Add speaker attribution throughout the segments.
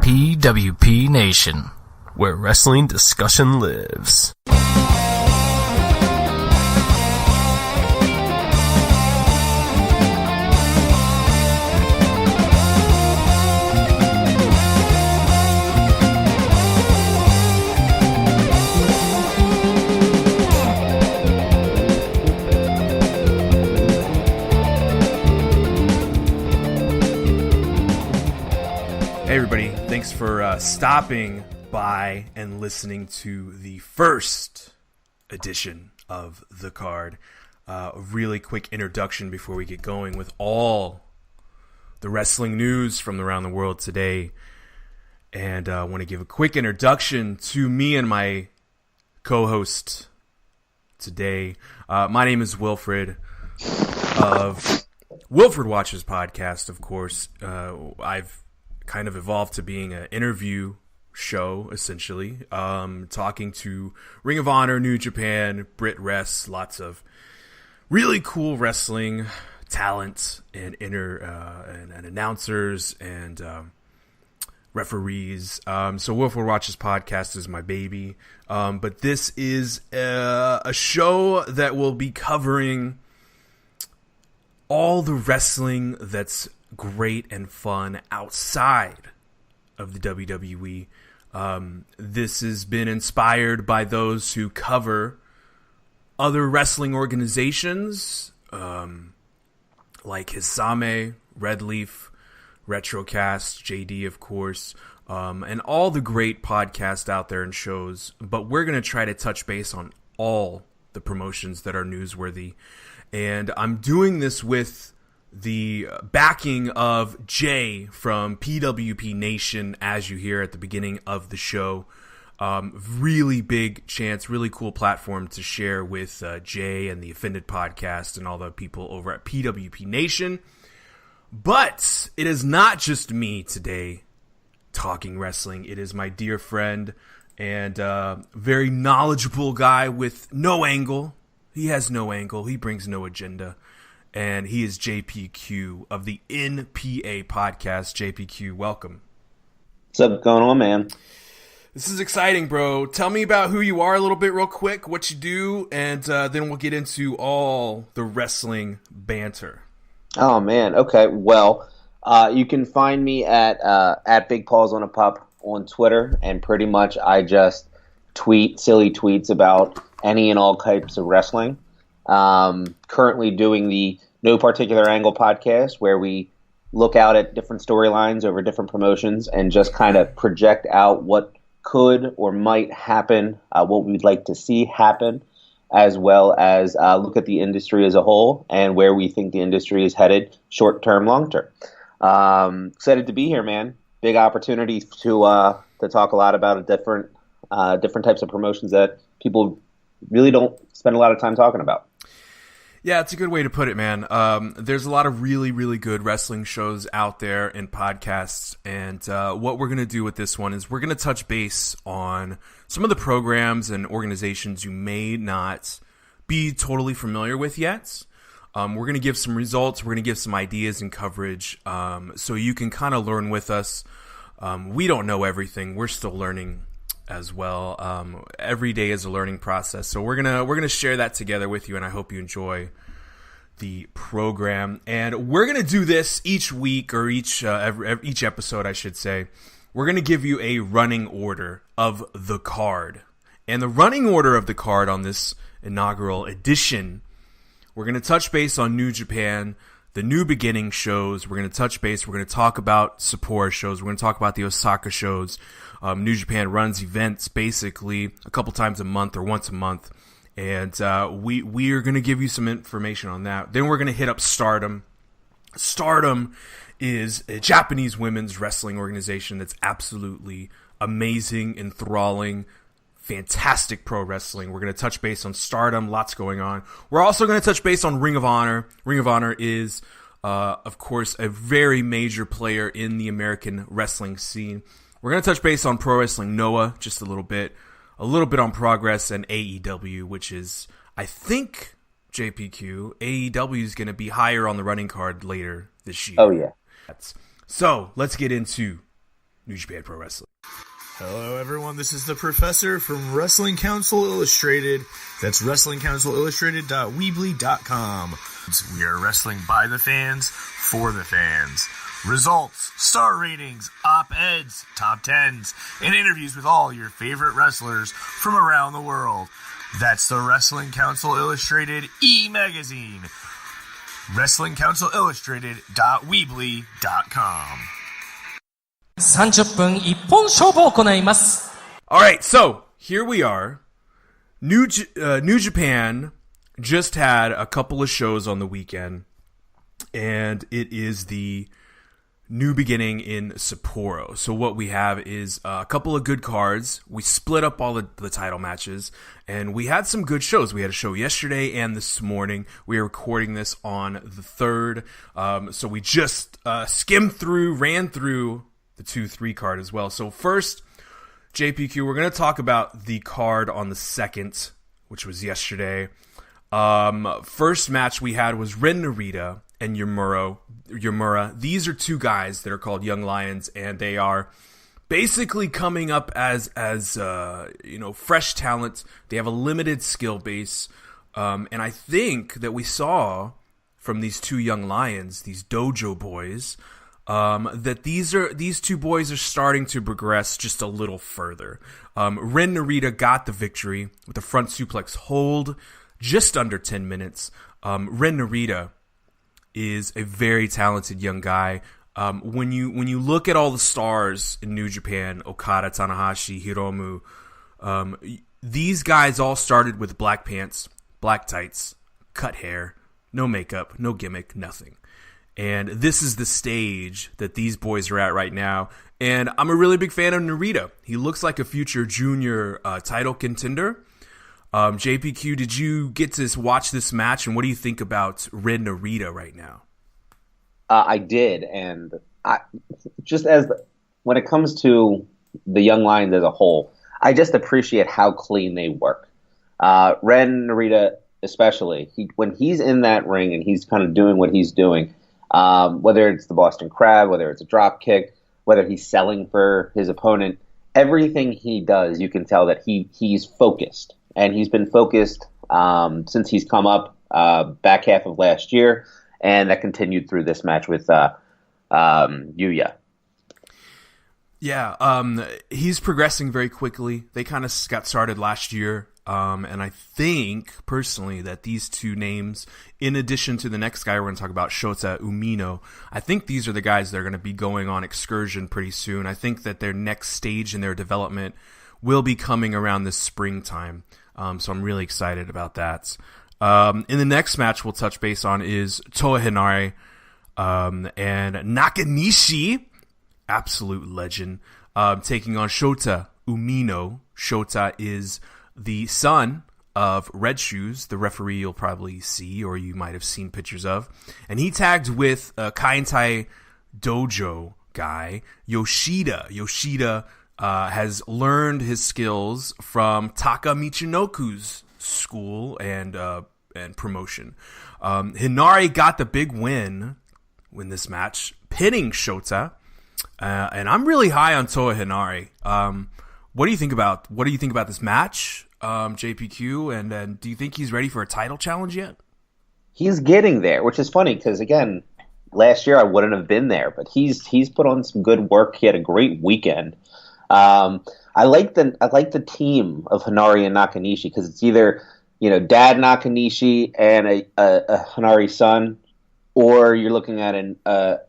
Speaker 1: NJPW Nation, where wrestling discussion lives.
Speaker 2: Hey everybody, thanks for stopping by and listening to the first edition of The Card. A really quick introduction before we get going with all the wrestling news from around the world today. And I want to give a quick introduction to me and my co-host today. My name is Wilfred of Wilfred Watches Podcast, of course. I've kind of evolved to being an interview show, essentially, talking to Ring of Honor, New Japan, Brit Rest, lots of really cool wrestling talent and and announcers and referees. So Wilfred Watches Podcast is my baby, but this is a show that will be covering all the wrestling that's great and fun outside of the WWE. This has been inspired by those who cover other wrestling organizations, like Hisame, Red Leaf, Retrocast, JD, of course, and all the great podcasts out there and shows. But we're going to try to touch base on all the promotions that are newsworthy. And I'm doing this with the backing of Jay from PWP Nation, as you hear at the beginning of the show. Really big chance, really cool platform to share with Jay and the Offended Podcast and all the people over at PWP Nation. But it is not just me today talking wrestling. It is my dear friend and very knowledgeable guy with no angle. He has no angle. He brings no agenda. And he is JPQ of the NPA podcast. JPQ, welcome.
Speaker 3: What's up going on, man?
Speaker 2: This is exciting, bro. Tell me about who you are a little bit real quick, what you do, and then we'll get into all the wrestling banter.
Speaker 3: Oh, man. Okay. Well, you can find me at Big Paws on a Pup on Twitter, and pretty much I just tweet silly tweets about any and all types of wrestling. Currently doing the No Particular Angle podcast, where we look out at different storylines over different promotions and just kind of project out what could or might happen, what we'd like to see happen, as well as look at the industry as a whole and where we think the industry is headed short-term, long-term. Excited to be here, man. Big opportunity to talk a lot about different types of promotions that people really don't spend a lot of time talking about.
Speaker 2: Yeah, it's a good way to put it, man. There's a lot of really, really good wrestling shows out there and podcasts, and what we're going to do with this one is we're going to touch base on some of the programs and organizations you may not be totally familiar with yet. We're going to give some results, we're going to give some ideas and coverage, so you can kind of learn with us. We don't know everything. We're still learning as well. Every day is a learning process, so we're gonna share that together with you, and I hope you enjoy the program. And we're gonna do this each week, or each episode, I should say. We're gonna give you a running order of the card, and the running order of the card on this inaugural edition. We're gonna touch base on New Japan, the New Beginning shows. We're going to touch base. We're going to talk about Sapporo shows. We're going to talk about the Osaka shows. New Japan runs events basically a couple times a month or once a month. And we are going to give you some information on that. Then we're going to hit up Stardom. Stardom is a Japanese women's wrestling organization that's absolutely amazing, enthralling, fantastic pro wrestling. We're going to touch base on Stardom. Lots going on. We're also going to touch base on Ring of Honor. Ring of Honor is, of course, a very major player in the American wrestling scene. We're going to touch base on Pro Wrestling Noah just a little bit on Progress and AEW, which is, I think, JPQ, AEW is going to be higher on the running card later this year.
Speaker 3: Oh, yeah.
Speaker 2: So let's get into New Japan Pro Wrestling.
Speaker 4: Hello, everyone. This is the Professor from Wrestling Council Illustrated. That's WrestlingCouncilIllustrated.weebly.com. We are wrestling by the fans, for the fans. Results, star ratings, op-eds, top tens, and interviews with all your favorite wrestlers from around the world. That's the Wrestling Council Illustrated e-magazine. WrestlingCouncilIllustrated.weebly.com.
Speaker 5: 30分一本勝負を行います。
Speaker 2: All right, so here we are. New Japan just had a couple of shows on the weekend, and it is the New Beginning in Sapporo. So what we have is a couple of good cards. We split up all the title matches, and we had some good shows. We had a show yesterday and this morning. We are recording this on the 3rd. So we just ran through the 2-3 card as well. So first, JPQ, we're going to talk about the card on the 2nd, which was yesterday. First match we had was Ren Narita and Yamura. These are two guys that are called Young Lions, and they are basically coming up as fresh talent. They have a limited skill base, and I think that we saw from these two Young Lions, these dojo boys, that these two boys are starting to progress just a little further. Ren Narita got the victory with a front suplex hold, just under 10 minutes. Ren Narita is a very talented young guy. When you look at all the stars in New Japan, Okada, Tanahashi, Hiromu, these guys all started with black pants, black tights, cut hair, no makeup, no gimmick, nothing. And this is the stage that these boys are at right now. And I'm a really big fan of Narita. He looks like a future junior title contender. JPQ, did you get to watch this match, and what do you think about Ren Narita right now?
Speaker 3: I did, and when it comes to the Young Lions as a whole, I just appreciate how clean they work. Ren Narita especially, when he's in that ring and he's kind of doing what he's doing, whether it's the Boston Crab, whether it's a drop kick, whether he's selling for his opponent, everything he does, you can tell that he's focused. And he's been focused since he's come up back half of last year, and that continued through this match with Yuya.
Speaker 2: Yeah, he's progressing very quickly. They kind of got started last year, and I think, personally, that these two names, in addition to the next guy we're going to talk about, Shota Umino, I think these are the guys that are going to be going on excursion pretty soon. I think that their next stage in their development will be coming around this springtime. So I'm really excited about that. In the next match we'll touch base on is Toa Henare and Nakanishi, absolute legend, taking on Shota Umino. Shota is the son of Red Shoes, the referee you'll probably see or you might have seen pictures of. And he tagged with a Kaientai Dojo guy, Yoshida. Yoshida has learned his skills from Taka Michinoku's school and promotion. Hinari got the big win in this match, pinning Shota, and I'm really high on Toa Hinari. What do you think about this match, JPQ? And do you think he's ready for a title challenge yet?
Speaker 3: He's getting there, which is funny because again, last year I wouldn't have been there, but he's put on some good work. He had a great weekend. I like the team of Hinari and Nakanishi because it's either Dad Nakanishi and a Hinari son, or you're looking at a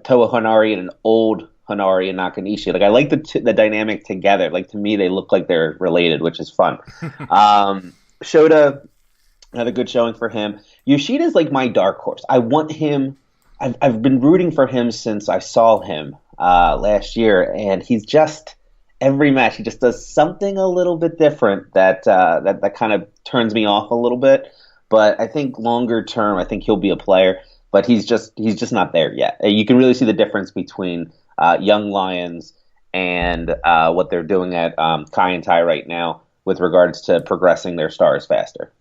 Speaker 3: Toa Hinari and an old Hinari and Nakanishi. Like I like the dynamic together. Like to me, they look like they're related, which is fun. Shota had a good showing for him. Yoshida's like my dark horse. I want him. I've been rooting for him since I saw him last year, and he's just every match he just does something a little bit different that kind of turns me off a little bit. But I think longer term, I think he'll be a player. But he's just not there yet. You can really see the difference between Young Lions and what they're doing at Kaientai right now with regards to progressing their stars faster.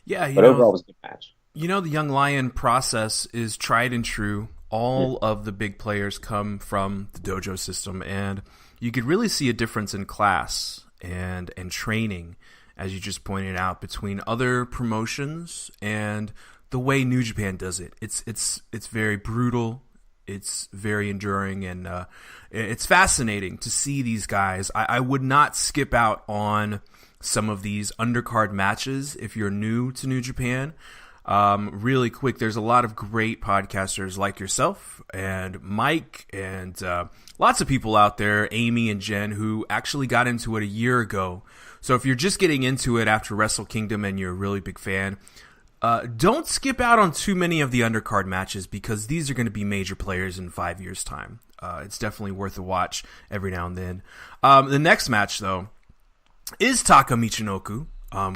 Speaker 2: Yeah,
Speaker 3: but overall, it was a good match.
Speaker 2: The Young Lion process is tried and true all of the big players come from the dojo system, and you could really see a difference in class and training, as you just pointed out, between other promotions and the way New Japan does it. It's very brutal. It's very enduring, and it's fascinating to see these guys. I would not skip out on some of these undercard matches if you're new to New Japan. Really quick, there's a lot of great podcasters like yourself and Mike and lots of people out there, Amy and Jen, who actually got into it a year ago. So if you're just getting into it after Wrestle Kingdom and you're a really big fan, don't skip out on too many of the undercard matches, because these are going to be major players in 5 years' time. It's definitely worth a watch every now and then. The next match, though, is Taka Michinoku,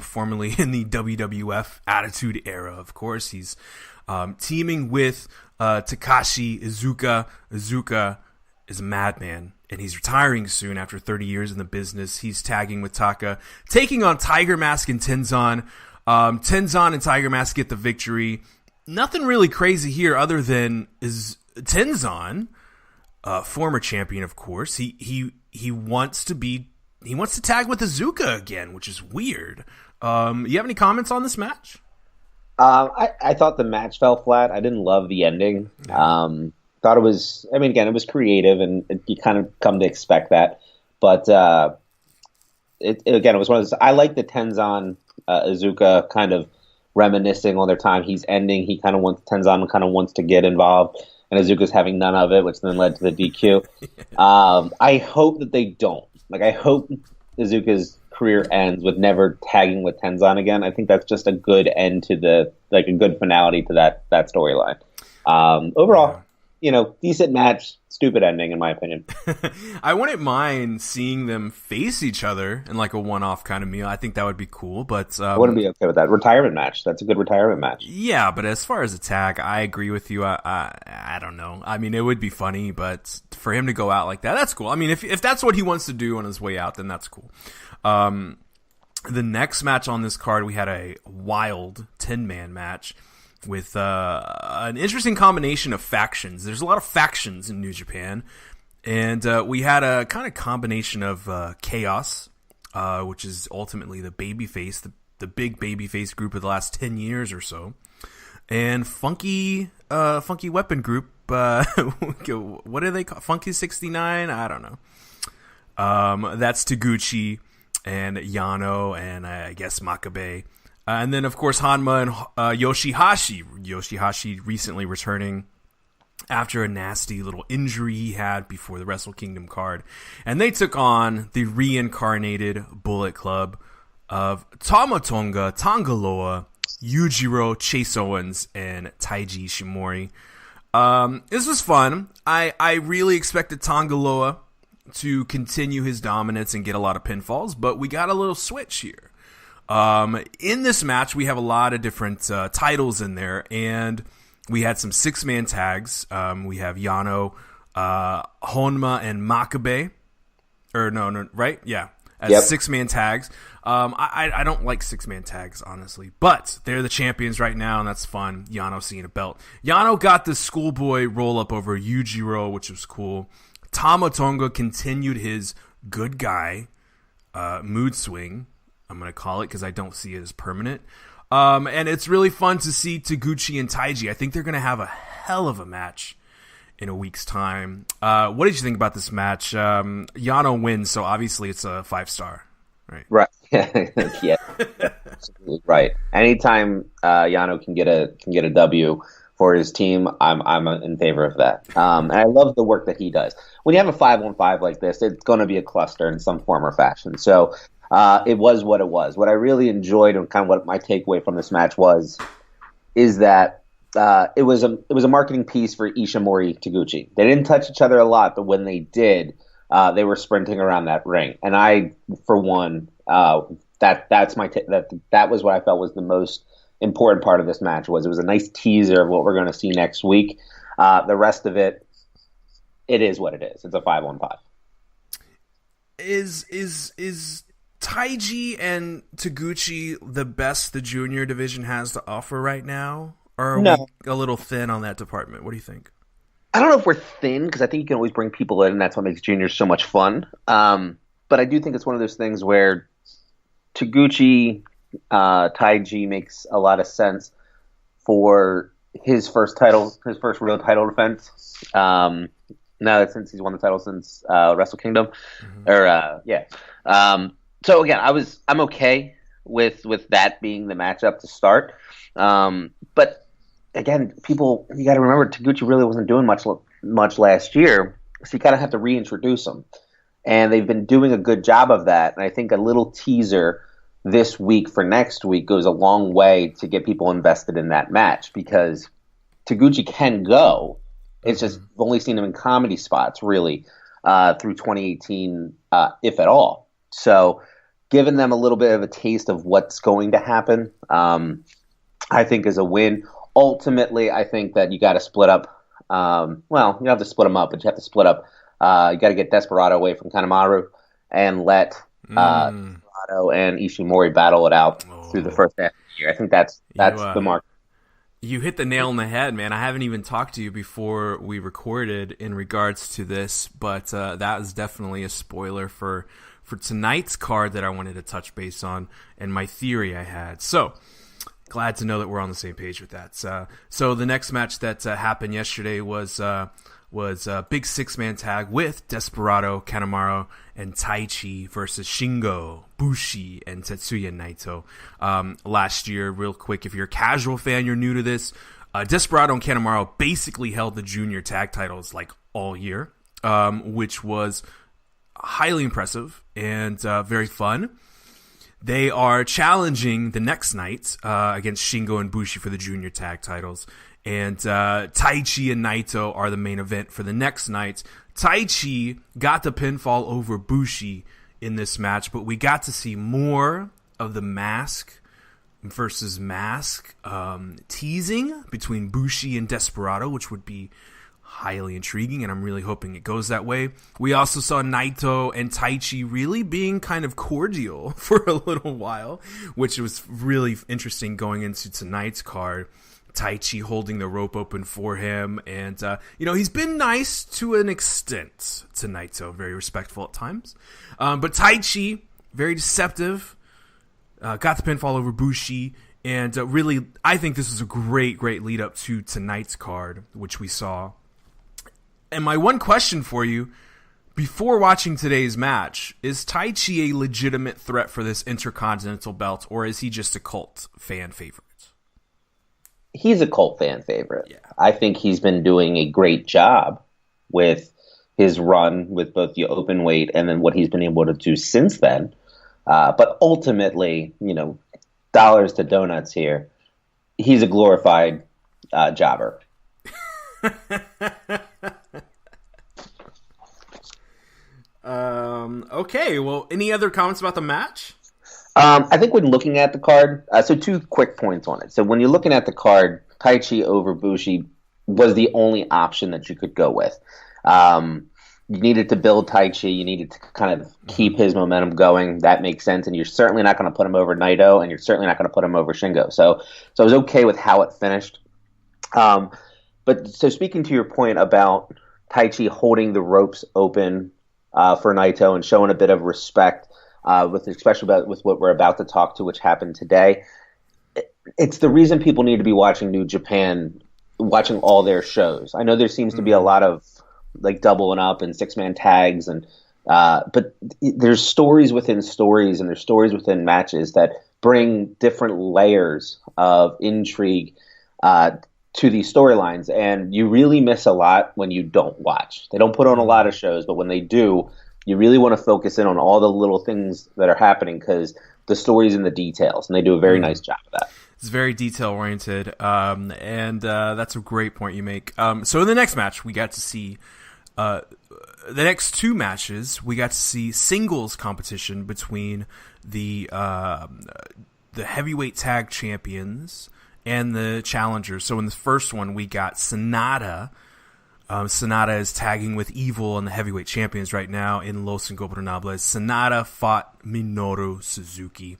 Speaker 2: formerly in the WWF Attitude Era, of course. He's teaming with Takashi Iizuka. Iizuka is a madman, and he's retiring soon after 30 years in the business. He's tagging with Taka, taking on Tiger Mask and Tenzan. Tenzan and Tiger Mask get the victory. Nothing really crazy here other than is Tenzan, former champion, of course. He wants to tag with Iizuka again, which is weird. You have any comments on this match?
Speaker 3: I thought the match fell flat. I didn't love the ending. Thought it was, again, it was creative, and you kind of come to expect that. But it was one of those. I like the Tenzan Iizuka kind of reminiscing on their time. He's ending. Tenzan kind of wants to get involved, and Iizuka's having none of it, which then led to the DQ. I hope that they don't. I hope Iizuka's career ends with never tagging with Tenzan again. I think that's just a good end to a good finality to that storyline. Overall, decent match, stupid ending, in my opinion.
Speaker 2: I wouldn't mind seeing them face each other in a one-off kind of meal. I think that would be cool, but
Speaker 3: I wouldn't be okay with that. Retirement match. That's a good retirement match.
Speaker 2: Yeah, but as far as a tag, I agree with you. I don't know. It would be funny, but for him to go out like that, that's cool. If that's what he wants to do on his way out, then that's cool. The next match on this card, we had a wild 10-man match with an interesting combination of factions. There's a lot of factions in New Japan, and we had a kind of combination of Chaos, which is ultimately the babyface, the big babyface group of the last 10 years or so, and Funky Weapon Group. What do they call Funky 69? I don't know. That's Taguchi and Yano and I guess Makabe. And then, of course, Hanma and Yoshihashi. Yoshihashi recently returning after a nasty little injury he had before the Wrestle Kingdom card. And they took on the reincarnated Bullet Club of Tamatonga, Tangaloa, Yujiro, Chase Owens, and Taiji Ishimori. This was fun. I really expected Tangaloa to continue his dominance and get a lot of pinfalls, but we got a little switch here. In this match, we have a lot of different titles in there, and we had some 6-man tags. We have Yano, Honma, and Makabe. Or no, right? Yeah, as 6-man tags. I don't like 6-man tags, honestly, but they're the champions right now, and that's fun. Yano seeing a belt. Yano got the schoolboy roll-up over Yujiro, which was cool. Tamatonga continued his good guy mood swing, I'm going to call it, because I don't see it as permanent. And it's really fun to see Taguchi and Taiji. I think they're going to have a hell of a match in a week's time. What did you think about this match? Yano wins, so obviously it's a 5-star, right?
Speaker 3: Right. Yeah, absolutely right. Anytime Yano can get a W for his team, I'm in favor of that. And I love the work that he does. When you have a 5-on-5 like this, it's going to be a cluster in some form or fashion. So it was what it was. What I really enjoyed, and kind of what my takeaway from this match is that it was a marketing piece for Ishimori Taguchi. They didn't touch each other a lot, but when they did, they were sprinting around that ring. And I, for one, that was what I felt was the most important part of this match. It was a nice teaser of what we're going to see next week. The rest of it is what it is. It's a 5-on-5.
Speaker 2: Is Taiji and Taguchi the best the junior division has to offer right now? Or are we a little thin on that department? What do you think?
Speaker 3: I don't know if we're thin, because I think you can always bring people in, and that's what makes juniors so much fun. But I do think it's one of those things where Taguchi Taiji makes a lot of sense for his first real title defense. Now that since he's won the title since Wrestle Kingdom, so again, I'm okay with that being the matchup to start. But again, you got to remember Taguchi really wasn't doing much last year, so you kind of have to reintroduce him, and they've been doing a good job of that. And I think a little teaser this week for next week goes a long way to get people invested in that match, because Taguchi can go. It's just we've only seen him in comedy spots really through 2018, if at all. So giving them a little bit of a taste of what's going to happen, I think is a win. Ultimately, I think that you got to split up. You don't have to split them up, but you have to split up. You got to get Desperado away from Kanemaru and let Desperado and Ishimori battle it out through the first half of the year. I think that's the mark.
Speaker 2: You hit the nail on the head, man. I haven't even talked to you before we recorded in regards to this, but that is definitely a spoiler for tonight's card that I wanted to touch base on and my theory I had. So glad to know that we're on the same page with that. So the next match that happened yesterday was a big 6-man tag with Desperado, Kanemaru, and Taichi versus Shingo, Bushi, and Tetsuya Naito. Last year, real quick, if you're a casual fan, you're new to this, Desperado and Kanemaru basically held the junior tag titles like all year, which was highly impressive and very fun. They are challenging the next night against Shingo and Bushi for the junior tag titles. And Taichi and Naito are the main event for the next night. Taichi got the pinfall over Bushi in this match, but we got to see more of the mask versus mask teasing between Bushi and Desperado, which would be highly intriguing, and I'm really hoping it goes that way. We also saw Naito and Taichi really being kind of cordial for a little while, which was really interesting going into tonight's card. Taichi holding the rope open for him, and he's been nice to an extent to Naito, very respectful at times. But Taichi, very deceptive, got the pinfall over Bushi, and really, I think this is a great lead up to tonight's card, which we saw. And my one question for you, before watching today's match, is Taichi a legitimate threat for this Intercontinental belt, or is he just a cult fan favorite?
Speaker 3: He's a cult fan favorite.
Speaker 2: Yeah.
Speaker 3: I think he's been doing a great job with his run with both the open weight and then what he's been able to do since then. But ultimately, dollars to donuts here, he's a glorified jobber.
Speaker 2: Okay, well, any other comments about the match?
Speaker 3: I think when looking at the card, so 2 quick points on it. So when you're looking at the card, Taichi over Bushi was the only option that you could go with. You needed to build Taichi. You needed to kind of keep his momentum going. That makes sense. And you're certainly not going to put him over Naito, and you're certainly not going to put him over Shingo. So I was okay with how it finished. But so speaking to your point about Taichi holding the ropes open for Naito and showing a bit of respect, especially with what we're about to talk to, which happened today. It's the reason people need to be watching New Japan, watching all their shows. I know there seems to be a lot of like doubling up and 6-man tags, but there's stories within stories, and there's stories within matches that bring different layers of intrigue to these storylines, and you really miss a lot when you don't watch. They don't put on a lot of shows, but when they do, you really want to focus in on all the little things that are happening, because the story's in the details, and they do a very nice job of that.
Speaker 2: It's very detail-oriented, and that's a great point you make. So in the next match, we got to see the next 2 matches. We got to see singles competition between the heavyweight tag champions and the challengers. So in the first one, we got Sonata. Sonata is tagging with Evil and the heavyweight champions right now in Los Ingobernables. Sonata fought Minoru Suzuki.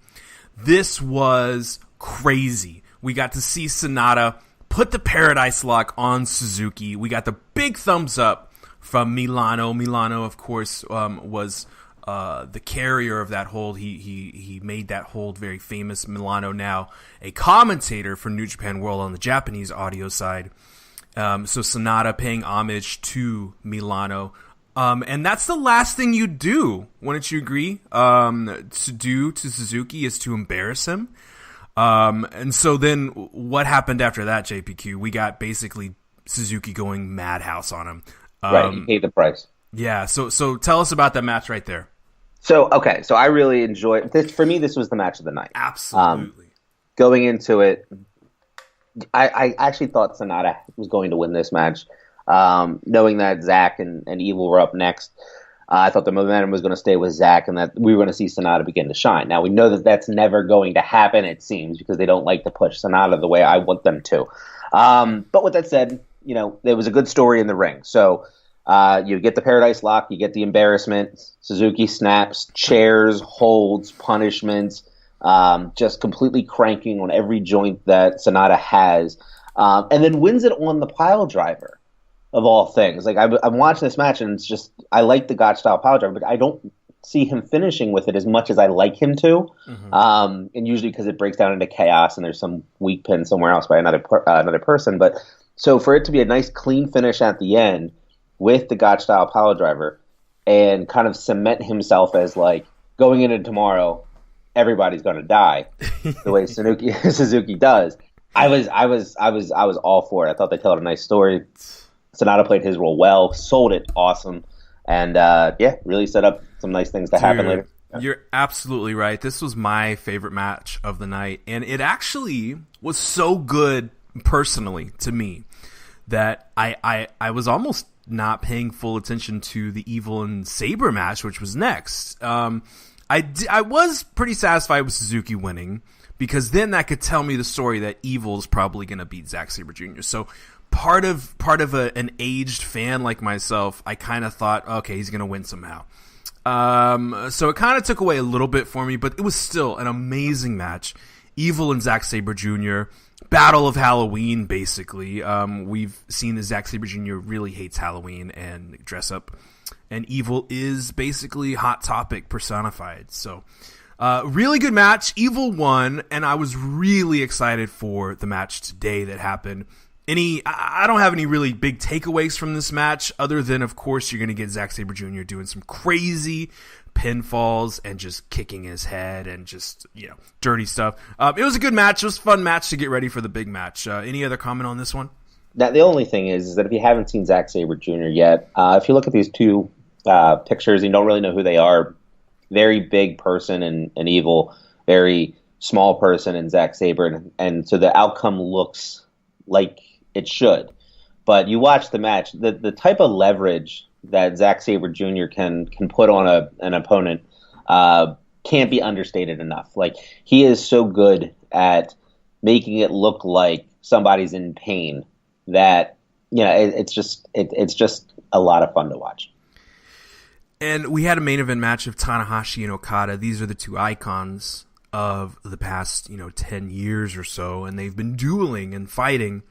Speaker 2: This was crazy. We got to see Sonata put the Paradise Lock on Suzuki. We got the big thumbs up from Milano. Milano, of course, was the carrier of that hold. He made that hold very famous. Milano now a commentator for New Japan World on the Japanese audio side. So Sonata paying homage to Milano. And that's the last thing you do, wouldn't you agree? To do to Suzuki is to embarrass him. And so then what happened after that, JPQ? We got basically Suzuki going madhouse on him.
Speaker 3: Right, he paid the price.
Speaker 2: Yeah, so tell us about that match right there.
Speaker 3: So I really enjoyed this. For me, this was the match of the night.
Speaker 2: Absolutely.
Speaker 3: Going into it, I actually thought Sonata was going to win this match. Knowing that Zack and Evil were up next, I thought the momentum was going to stay with Zack and that we were going to see Sonata begin to shine. Now, we know that that's never going to happen, it seems, because they don't like to push Sonata the way I want them to. But with that said, there was a good story in the ring. So you get the Paradise Lock, you get the embarrassment, Suzuki snaps, chairs, holds, punishments, just completely cranking on every joint that Sonata has, and then wins it on the pile driver. Of all things, like I'm watching this match and it's just I like the Gotch style power driver, but I don't see him finishing with it as much as I like him to. And usually because it breaks down into chaos and there's some weak pin somewhere else by another person. But so for it to be a nice clean finish at the end with the Gotch style power driver and kind of cement himself as like going into tomorrow, everybody's going to die the way Suzuki does. I was all for it. I thought they told a nice story. Sonata played his role well, sold it awesome, and really set up some nice things to happen later.
Speaker 2: You're absolutely right. This was my favorite match of the night, and it actually was so good personally to me that I was almost not paying full attention to the Evil and Sabre match, which was next. I was pretty satisfied with Suzuki winning because then that could tell me the story that Evil is probably going to beat Zack Sabre Jr. So part of an aged fan like myself, I kind of thought, okay, he's going to win somehow. So it kind of took away a little bit for me, but it was still an amazing match. Evil and Zack Sabre Jr., Battle of Halloween, basically. We've seen that Zack Sabre Jr. really hates Halloween and dress up, and Evil is basically Hot Topic personified. So really good match. Evil won, and I was really excited for the match today that happened. I don't have any really big takeaways from this match other than, of course, you're going to get Zack Sabre Jr. doing some crazy pinfalls and just kicking his head and just, dirty stuff. It was a good match. It was a fun match to get ready for the big match. Any other comment on this one?
Speaker 3: The only thing is that if you haven't seen Zack Sabre Jr. yet, if you look at these two pictures, you don't really know who they are. Very big person in Evil, very small person in Zack Sabre, and so the outcome looks like it should. But you watch the match, the type of leverage that Zack Sabre Jr. can put on an opponent can't be understated enough. Like, he is so good at making it look like somebody's in pain that it's just a lot of fun to watch.
Speaker 2: And we had a main event match of Tanahashi and Okada. These are the two icons of the past 10 years or so, and they've been dueling and fighting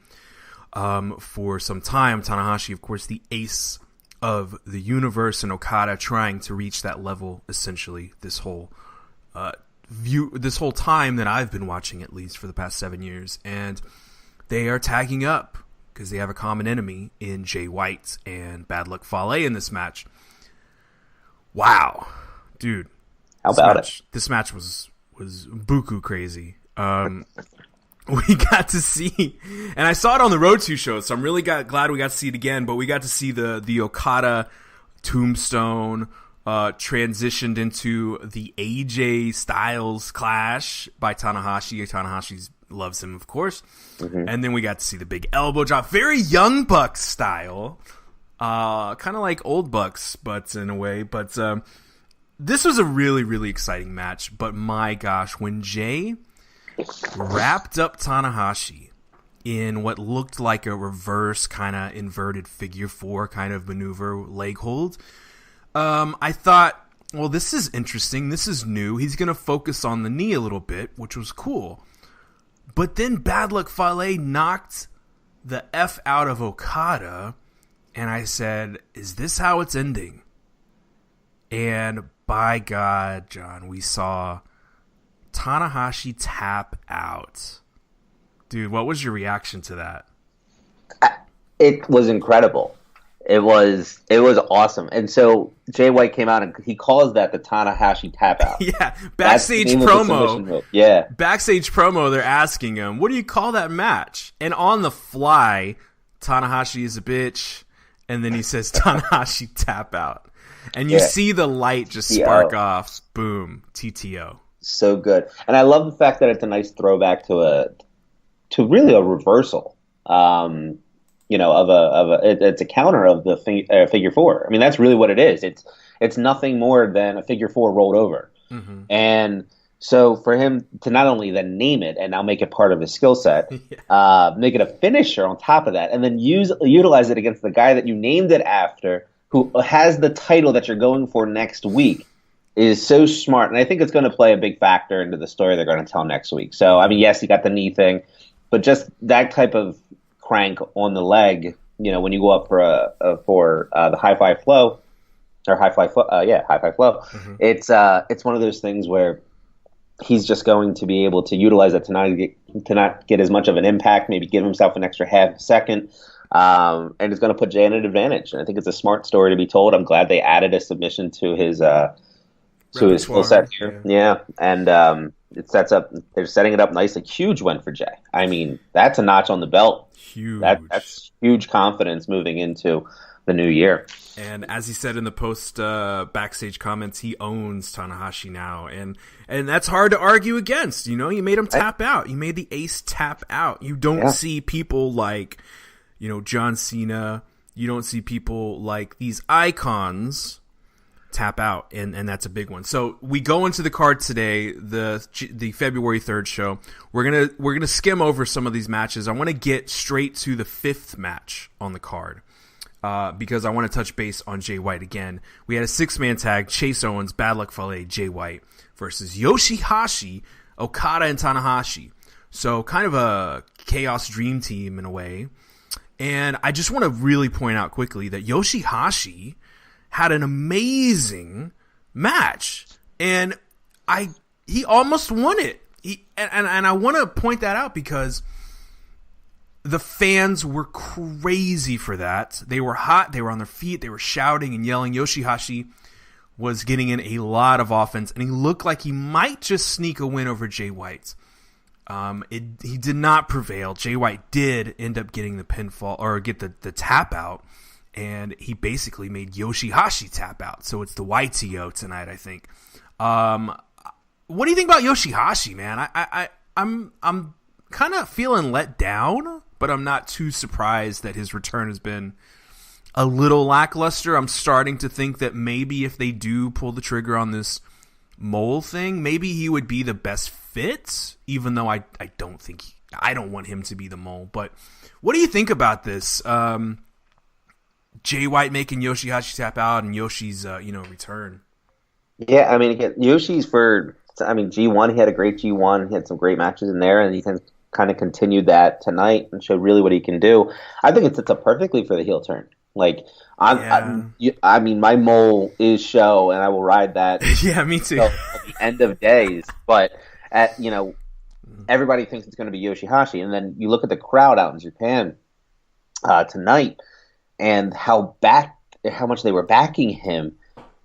Speaker 2: for some time. Tanahashi, of course, the ace of the universe, and Okada trying to reach that level essentially this whole time that I've been watching, at least for the past 7 years. And they are tagging up because they have a common enemy in Jay White and Bad Luck Fale in this match. Wow, dude.
Speaker 3: How about it?
Speaker 2: This match was buku crazy. We got to see, and I saw it on the Road 2 show, so I'm really glad we got to see it again, but we got to see the Okada Tombstone transitioned into the AJ Styles clash by Tanahashi. Tanahashi loves him, of course. Mm-hmm. And then we got to see the big elbow drop, very Young Bucks style, kind of like Old Bucks, but in a way. But this was a really, really exciting match. But my gosh, when Jay wrapped up Tanahashi in what looked like a reverse kind of inverted figure four kind of maneuver leg hold, I thought, well, this is interesting. This is new. He's going to focus on the knee a little bit, which was cool. But then Bad Luck Fale knocked the F out of Okada, and I said, is this how it's ending? And by God, John, we saw Tanahashi tap out. Dude, what was your reaction to that?
Speaker 3: It was incredible. It was awesome. And so Jay White came out and he calls that the Tanahashi tap out.
Speaker 2: Yeah, backstage promo.
Speaker 3: Yeah.
Speaker 2: Backstage promo, they're asking him, what do you call that match? And on the fly, Tanahashi is a bitch. And then he says, Tanahashi tap out. And you see the light just spark off. Boom. TTO.
Speaker 3: So good. And I love the fact that it's a nice throwback to really a reversal. It's a counter of the figure four. I mean, that's really what it is. It's nothing more than a figure four rolled over. Mm-hmm. And so for him to not only then name it and now make it part of his skill set, make it a finisher on top of that, and then utilize it against the guy that you named it after, who has the title that you're going for next week, is so smart. And I think it's going to play a big factor into the story they're going to tell next week. So, I mean, yes, you got the knee thing, but just that type of crank on the leg, when you go up for the high five flow, or high five flow, mm-hmm. It's one of those things where he's just going to be able to utilize it to not get as much of an impact, maybe give himself an extra half a second, and it's going to put Jay at an advantage. And I think it's a smart story to be told. I'm glad they added a submission to his skill set here. Yeah. And it sets up. They're setting it up nicely. Huge win for Jay. I mean, that's a notch on the belt.
Speaker 2: Huge.
Speaker 3: That's huge confidence moving into the new year.
Speaker 2: And as he said in the post backstage comments, he owns Tanahashi now, and that's hard to argue against. You made him tap out. You made the ace tap out. You don't see people like, John Cena. You don't see people like these icons tap out, and that's a big one. So we go into the card today, the February 3rd show. We're gonna skim over some of these matches. I want to get straight to the 5th match on the card. Because I want to touch base on Jay White again. We had a 6-man tag: Chase Owens, Bad Luck Fale, Jay White versus Yoshihashi, Okada, and Tanahashi. So kind of a chaos dream team in a way. And I just want to really point out quickly that Yoshihashi had an amazing match, and he almost won it. And I want to point that out because the fans were crazy for that. They were hot. They were on their feet. They were shouting and yelling. Yoshihashi was getting in a lot of offense, and he looked like he might just sneak a win over Jay White. He did not prevail. Jay White did end up getting the pinfall, or get the tap out, and he basically made Yoshihashi tap out. So it's the YTO tonight, I think. What do you think about Yoshihashi, man? I'm kind of feeling let down, but I'm not too surprised that his return has been a little lackluster. I'm starting to think that maybe if they do pull the trigger on this mole thing, maybe he would be the best fit, even though I don't want him to be the mole. But what do you think about this? Jay White making Yoshihashi tap out and Yoshi's return.
Speaker 3: Yeah, I mean, Yoshi's G1, he had a great G1. He had some great matches in there, and he kind of continued that tonight and showed really what he can do. I think it sets up perfectly for the heel turn. Like, my mole is show, and I will ride that.
Speaker 2: Yeah, me too.
Speaker 3: At the end of days, but everybody thinks it's going to be Yoshihashi, and then you look at the crowd out in Japan tonight, and how much they were backing him.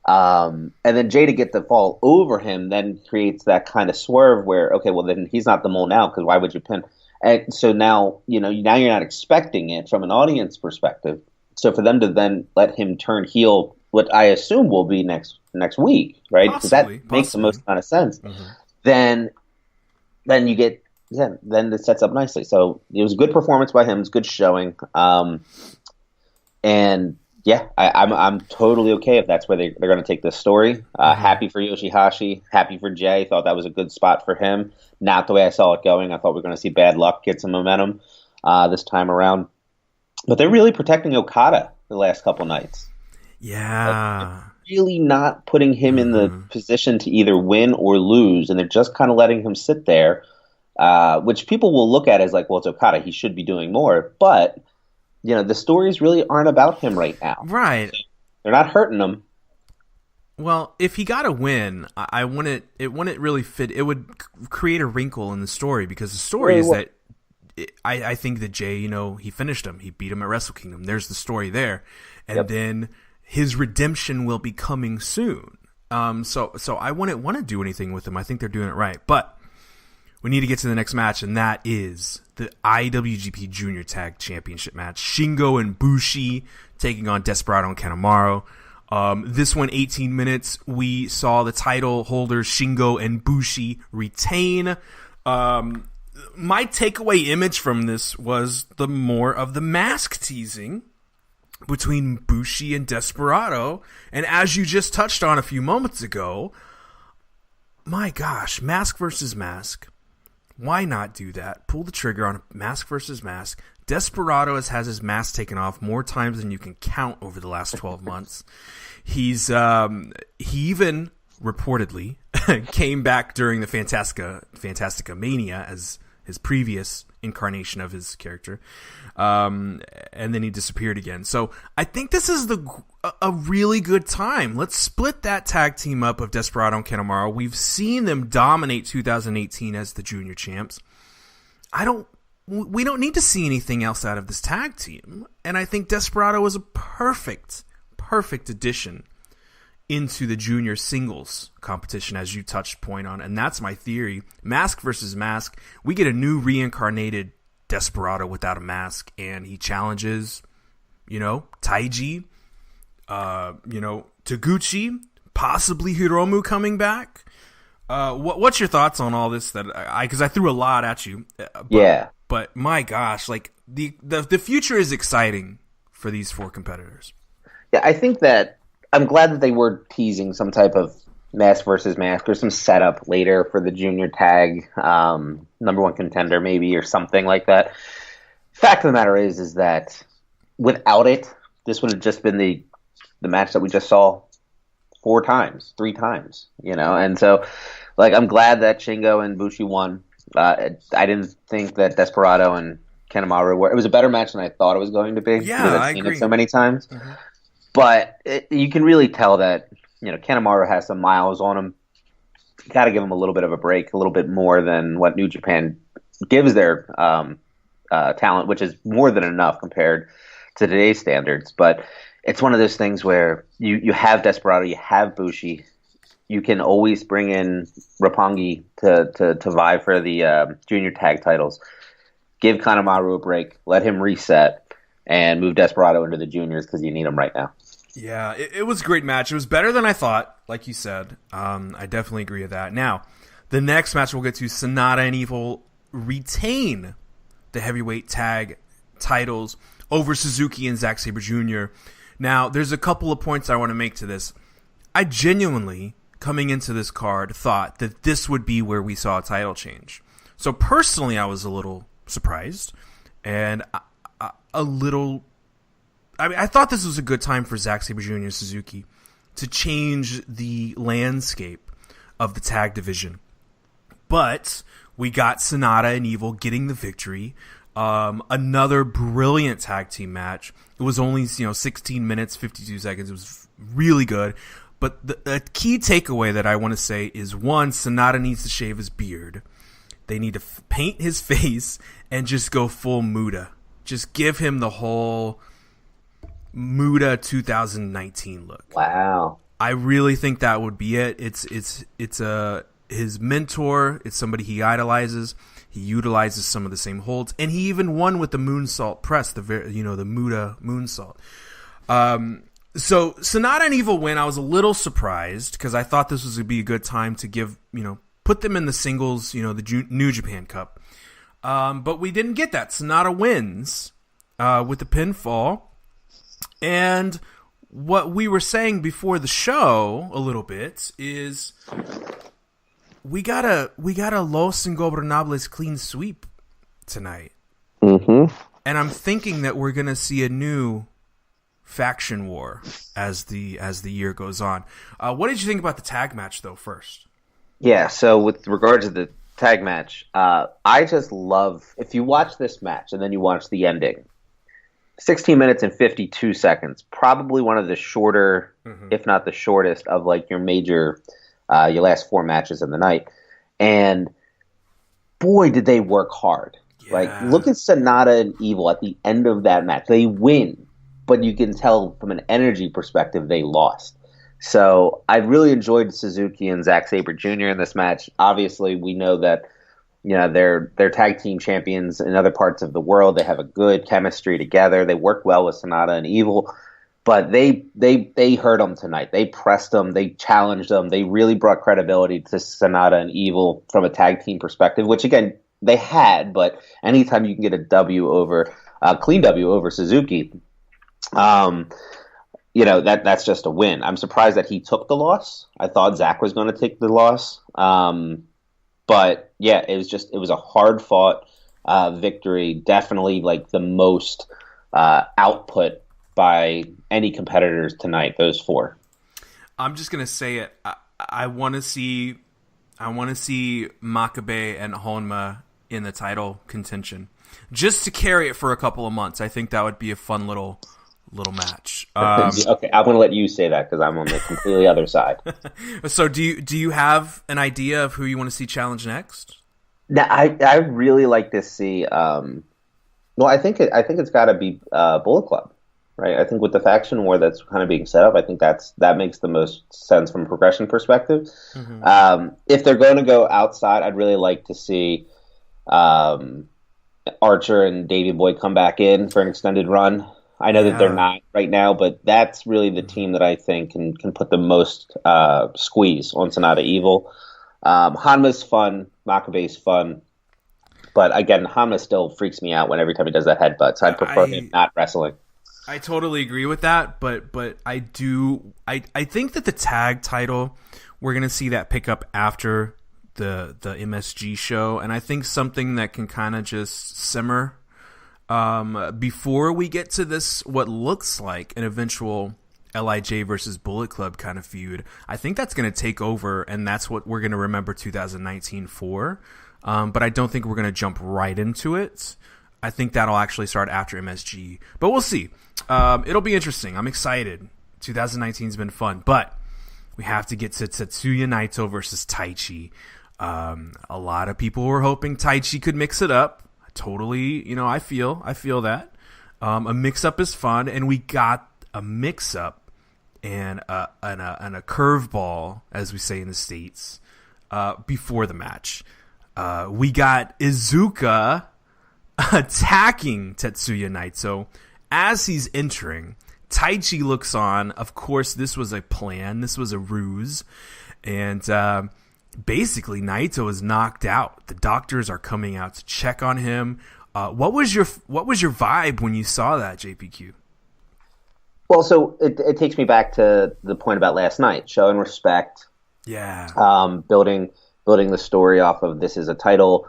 Speaker 3: And then Jay to get the fall over him then creates that kind of swerve where, okay, well then he's not the mole now, because why would you pin? And so now, now you're not expecting it from an audience perspective. So for them to then let him turn heel, what I assume will be next week, right? Because that makes the most kind of sense. Mm-hmm. Then you get, then it sets up nicely. So it was a good performance by him. It was good showing. And yeah, I'm totally okay if that's where they're going to take this story. Happy for Yoshihashi. Happy for Jay. Thought that was a good spot for him. Not the way I saw it going. I thought we were going to see Bad Luck get some momentum this time around. But they're really protecting Okada the last couple nights.
Speaker 2: Yeah.
Speaker 3: Really not putting him in the position to either win or lose, and they're just kind of letting him sit there. which people will look at as like, well, it's Okada. He should be doing more. But, the stories really aren't about him right now.
Speaker 2: Right.
Speaker 3: So they're not hurting him.
Speaker 2: Well, if he got a win, it wouldn't really fit. It would create a wrinkle in the story, because the story is that I think that Jay, he finished him. He beat him at Wrestle Kingdom. There's the story there. And then his redemption will be coming soon. So I wouldn't want to do anything with him. I think they're doing it right. But we need to get to the next match, and that is the IWGP Junior Tag Championship match. Shingo and Bushi taking on Desperado and Kanemaru. This one, 18 minutes. We saw the title holders Shingo and Bushi retain. My takeaway image from this was the more of the mask teasing between Bushi and Desperado. And as you just touched on a few moments ago, my gosh, mask versus mask. Why not do that? Pull the trigger on mask versus mask. Desperado has his mask taken off more times than you can count over the last 12 months. He even reportedly came back during the Fantastica Mania as his previous incarnation of his character, and then he disappeared again. So I think this is a really good time. Let's split that tag team up of Desperado and Kanemaru. We've seen them dominate 2018 as the junior champs. We don't need to see anything else out of this tag team, and I think Desperado was a perfect addition into the junior singles competition, as you touched point on, and that's my theory. Mask versus mask. We get a new reincarnated Desperado without a mask, and he challenges, Taiji, Taguchi, possibly Hiromu coming back. What's your thoughts on all this? Because I threw a lot at you. But my gosh, like the future is exciting for these four competitors.
Speaker 3: Yeah, I think that I'm glad that they were teasing some type of mask versus mask or some setup later for the junior tag number one contender maybe, or something like that. Fact of the matter is that without it, this would have just been the match that we just saw three times, and so like I'm glad that Shingo and Bushi won. I didn't think that Desperado and Kanemaru were. It was a better match than I thought it was going to be.
Speaker 2: Yeah,
Speaker 3: I've seen
Speaker 2: agree.
Speaker 3: it so many times.
Speaker 2: Mm-hmm.
Speaker 3: But you can really tell that, Kanemaru has some miles on him. You got to give him a little bit of a break, a little bit more than what New Japan gives their talent, which is more than enough compared to today's standards. But it's one of those things where you have Desperado, you have Bushi. You can always bring in Roppongi to vie for the junior tag titles. Give Kanemaru a break, let him reset, and move Desperado into the juniors because you need him right now.
Speaker 2: Yeah, it was a great match. It was better than I thought, like you said. I definitely agree with that. Now, the next match we'll get to, Sonata and Evil retain the heavyweight tag titles over Suzuki and Zack Sabre Jr. Now, there's a couple of points I want to make to this. I genuinely, coming into this card, thought that this would be where we saw a title change. So personally, I was a little surprised and I thought this was a good time for Zack Sabre Jr. and Suzuki to change the landscape of the tag division. But we got Sonata and Evil getting the victory. Another brilliant tag team match. It was only 16 minutes, 52 seconds. It was really good. But the key takeaway that I want to say is, one, Sonata needs to shave his beard. They need to paint his face and just go full Muda. Just give him the whole Muda 2019 look.
Speaker 3: Wow.
Speaker 2: I really think that would be it. It's his mentor. It's somebody he idolizes. He utilizes some of the same holds, and he even won with the moonsault press. The Muda moonsault. So Sonata and Evil win. I was a little surprised because I thought this was going to be a good time to put them in the singles, the New Japan Cup. But we didn't get that. Sonata wins with the pinfall. And what we were saying before the show a little bit is we got a Los Ingobernables clean sweep tonight.
Speaker 3: Mm-hmm.
Speaker 2: And I'm thinking that we're going to see a new faction war as the year goes on. What did you think about the tag match, though, first?
Speaker 3: Yeah, so with regard to the Tag match. I just love, if you watch this match and then you watch the ending, 16 minutes and 52 seconds, probably one of the shorter, if not the shortest, of like your major, your last 4 matches of the night. And boy, did they work hard.
Speaker 2: Yeah.
Speaker 3: Like, look at Sonata and Evil at the end of that match. They win, but you can tell from an energy perspective they lost. So I really enjoyed Suzuki and Zack Sabre Jr. in this match. Obviously, we know that they're tag team champions in other parts of the world. They have a good chemistry together. They work well with Sonata and Evil, but they hurt them tonight. They pressed them. They challenged them. They really brought credibility to Sonata and Evil from a tag team perspective, which again they had. But anytime you can get a clean W over Suzuki, that's just a win. I'm surprised that he took the loss. I thought Zach was going to take the loss. But yeah, it was a hard fought victory. Definitely like the most output by any competitors tonight. Those 4.
Speaker 2: I'm just gonna say it. I want to see Makabe and Honma in the title contention, just to carry it for a couple of months. I think that would be a fun little match.
Speaker 3: Okay, I'm going to let you say that because I'm on the completely other side.
Speaker 2: So do you have an idea of who you want to see challenge next?
Speaker 3: Now, I really like to see. I think it's got to be Bullet Club, right? I think with the faction war that's kind of being set up, I think that makes the most sense from a progression perspective. If they're going to go outside, I'd really like to see Archer and Davey Boy come back in for an extended run. I know that they're not right now, but that's really the team that I think can put the most squeeze on Sonata Evil. Hanma's fun, Makabe's fun, but again, Hanma still freaks me out every time he does that headbutt, so I'd prefer him not wrestling.
Speaker 2: I totally agree with that, but I think that the tag title, we're going to see that pick up after the MSG show, and I think something that can kind of just simmer before we get to this, what looks like an eventual LIJ versus Bullet Club kind of feud. I think that's going to take over, and that's what we're going to remember 2019 for. But I don't think we're going to jump right into it. I think that'll actually start after MSG, but we'll see. It'll be interesting. I'm excited. 2019's been fun, but we have to get to Tetsuya Naito versus Taichi. A lot of people were hoping Taichi could mix it up. Totally, I feel that. A mix-up is fun, and we got a mix-up and a curveball, as we say in the States, before the match. We got Iizuka attacking Tetsuya Naito as he's entering. Taichi looks on. Of course, this was a plan. This was a ruse. And basically, Naito is knocked out. The doctors are coming out to check on him. What was your vibe when you saw that, JPQ?
Speaker 3: Well, so it takes me back to the point about last night, showing respect.
Speaker 2: Yeah.
Speaker 3: Building the story off of this is a title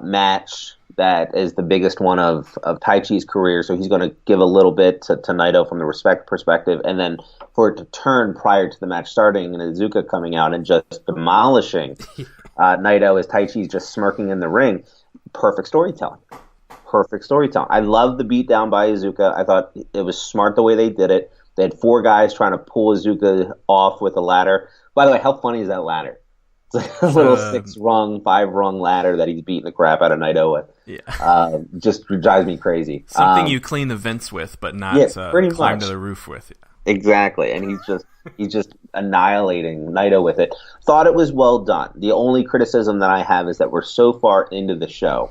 Speaker 3: match that is the biggest one of Taichi's career, so he's going to give a little bit to Naito from the respect perspective, and then for it to turn prior to the match starting and Iizuka coming out and just demolishing Naito as Taichi's just smirking in the ring. Perfect storytelling. I love the beatdown by Iizuka. I thought it was smart the way they did it. They had 4 guys trying to pull Iizuka off with a ladder. By the way, how funny is that ladder? It's like a little 6-rung, 5-rung ladder that he's beating the crap out of Naito with.
Speaker 2: Yeah.
Speaker 3: Just drives me crazy.
Speaker 2: Something you clean the vents with, but not climb to the roof with. Yeah.
Speaker 3: Exactly, and he's just annihilating Naito with it. Thought it was well done. The only criticism that I have is that we're so far into the show.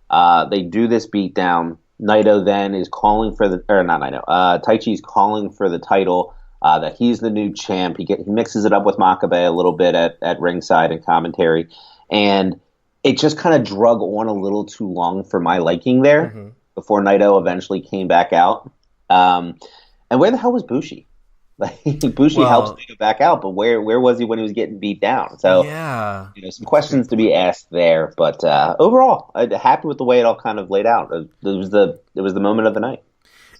Speaker 3: They do this beatdown. Naito then is calling for Taichi's calling for the title. That he's the new champ. He mixes it up with Makabe a little bit at ringside and commentary, and it just kind of drug on a little too long for my liking there before Naito eventually came back out. And where the hell was Bushi? Bushi helps Naito back out, but where was he when he was getting beat down? So
Speaker 2: yeah,
Speaker 3: some questions to be asked there. But overall, I'm happy with the way it all kind of laid out. It was the moment of the night.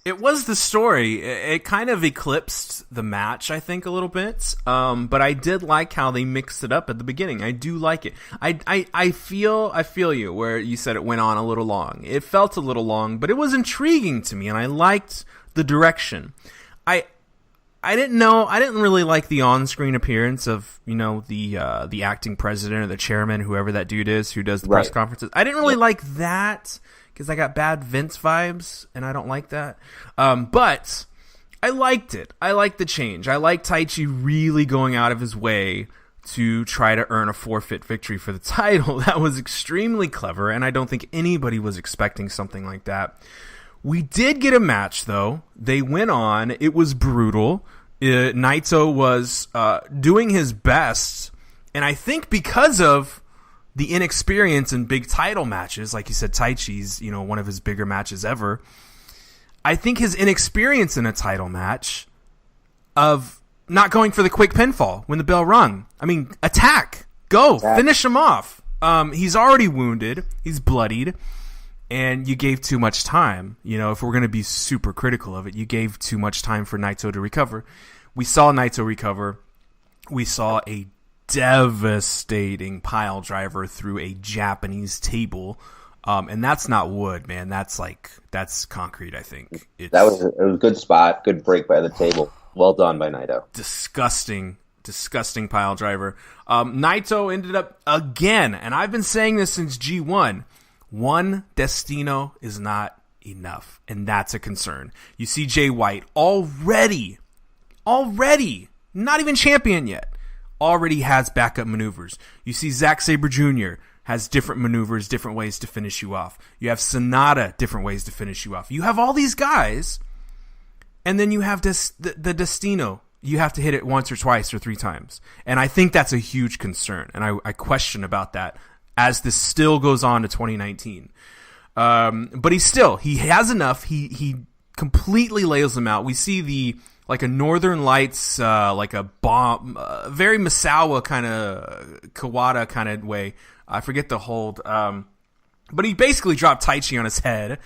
Speaker 2: It was the story. It kind of eclipsed the match, I think, a little bit. But I did like how they mixed it up at the beginning. I do like it. I feel you where you said it went on a little long. It felt a little long, but it was intriguing to me, and I liked the direction. I didn't really like the on-screen appearance of, the acting president or the chairman, whoever that dude is who does the press conferences. I didn't really like that because I got bad Vince vibes, and I don't like that. But I liked it. I liked the change. I liked Taichi really going out of his way to try to earn a forfeit victory for the title. That was extremely clever, and I don't think anybody was expecting something like that. We did get a match, though. They went on. It was brutal. Naito was doing his best, and I think because of the inexperience in big title matches, like you said, Taichi's, one of his bigger matches ever, I think his inexperience in a title match of not going for the quick pinfall when the bell rung. I mean, attack. Go. Finish him off. He's already wounded. He's bloodied. And you gave too much time. If we're going to be super critical of it, you gave too much time for Naito to recover. We saw Naito recover. We saw a devastating pile driver through a Japanese table. And that's not wood, man. That's concrete, I think. It
Speaker 3: was a good spot. Good break by the table. Well done by Naito.
Speaker 2: Disgusting pile driver. Naito ended up again, and I've been saying this since G1, one Destino is not enough, and that's a concern. You see Jay White already, not even champion yet, already has backup maneuvers. You see Zack Sabre Jr. has different maneuvers, different ways to finish you off. You have Sonata, different ways to finish you off. You have all these guys, and then you have the Destino. You have to hit it once or twice or three times. And I think that's a huge concern, and I question about that as this still goes on to 2019. But he has enough. He completely lays them out. We see a Northern Lights, like a bomb, very Misawa kind of, Kawada kind of way. I forget the hold. But he basically dropped Taichi on his head.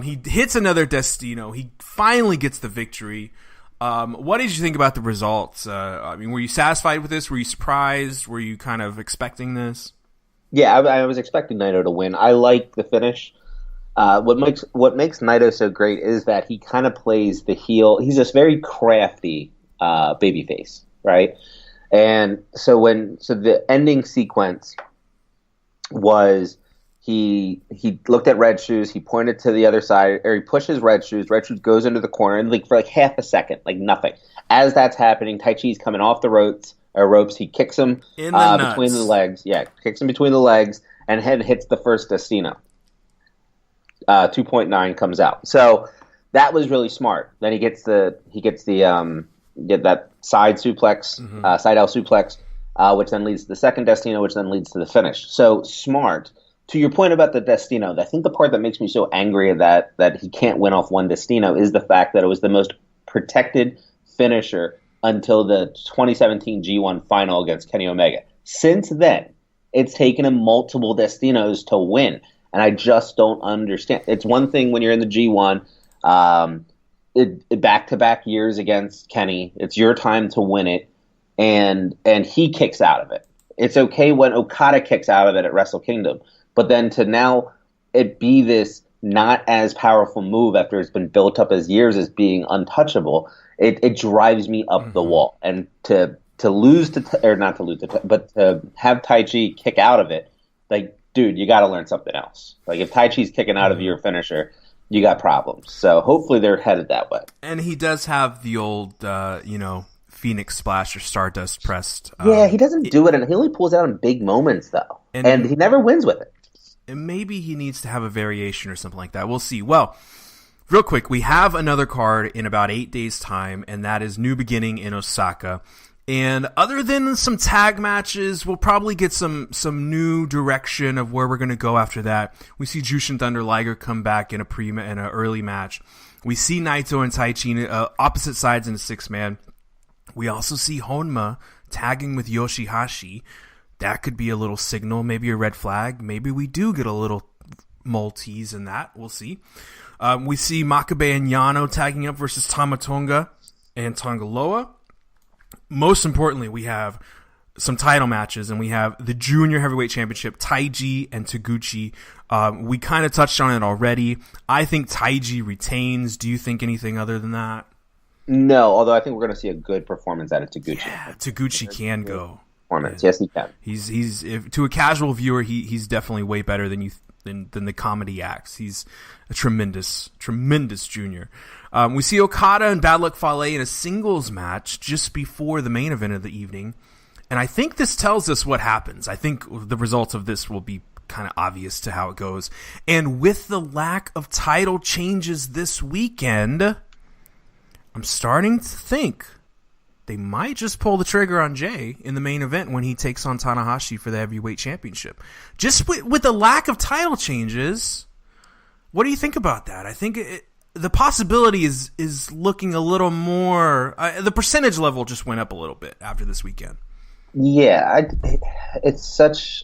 Speaker 2: He hits another Destino. He finally gets the victory. What did you think about the results? Were you satisfied with this? Were you surprised? Were you kind of expecting this?
Speaker 3: Yeah, I was expecting Naito to win. I like the finish. What makes Naito so great is that he kind of plays the heel. He's this very crafty babyface, right? And so the ending sequence was he looked at Red Shoes, he pointed to the other side, or he pushes Red Shoes. Red Shoes goes into the corner, and for half a second, nothing. As that's happening, Taichi's coming off the ropes. He kicks him between the legs. Yeah, kicks him between the legs, and head hits the first Destino. 2.9 comes out. So that was really smart. Then he gets that side suplex, side L suplex, which then leads to the second Destino, which then leads to the finish. So smart. To your point about the Destino, I think the part that makes me so angry that he can't win off one Destino is the fact that it was the most protected finisher until the 2017 G1 final against Kenny Omega. Since then, it's taken him multiple Destinos to win, and I just don't understand. It's one thing when you're in the G1, back-to-back years against Kenny. It's your time to win it, and he kicks out of it. It's okay when Okada kicks out of it at Wrestle Kingdom, but then to now it be this not as powerful move after it's been built up as years as being untouchable, it drives me up the wall. And to lose but to have Taichi kick out of it, dude, you got to learn something else. If Taichi's kicking out of your finisher, you got problems. So hopefully they're headed that way.
Speaker 2: And he does have the old, Phoenix Splash or Stardust pressed.
Speaker 3: Yeah, he doesn't do it, and he only pulls out in big moments, though. And he never wins with it.
Speaker 2: And maybe he needs to have a variation or something like that. We'll see. Well, real quick, we have another card in about 8 days' time, and that is New Beginning in Osaka. And other than some tag matches, we'll probably get some new direction of where we're going to go after that. We see Jushin Thunder Liger come back in an early match. We see Naito and Taichi opposite sides in a 6-man. We also see Honma tagging with Yoshihashi. That could be a little signal, maybe a red flag. Maybe we do get a little Maltese in that. We'll see. We see Makabe and Yano tagging up versus Tama Tonga. and Tongaloa. Most importantly, we have some title matches, and we have the Junior Heavyweight Championship, Taiji and Taguchi. We kind of touched on it already. I think Taiji retains. Do you think anything other than that?
Speaker 3: No, although I think we're going to see a good performance out of Taguchi.
Speaker 2: Yeah, Taguchi can go.
Speaker 3: Performance. Yes, he can.
Speaker 2: He's to a casual viewer, he's definitely way better than than the comedy acts. He's a tremendous junior. We see Okada and Bad Luck Fale in a singles match just before the main event of the evening. And I think this tells us what happens. I think the results of this will be kind of obvious to how it goes. And with the lack of title changes this weekend, I'm starting to think they might just pull the trigger on Jay in the main event when he takes on Tanahashi for the heavyweight championship. Just with the lack of title changes, what do you think about that? I think the possibility is looking a little more... the percentage level just went up a little bit after this weekend.
Speaker 3: Yeah, it's such...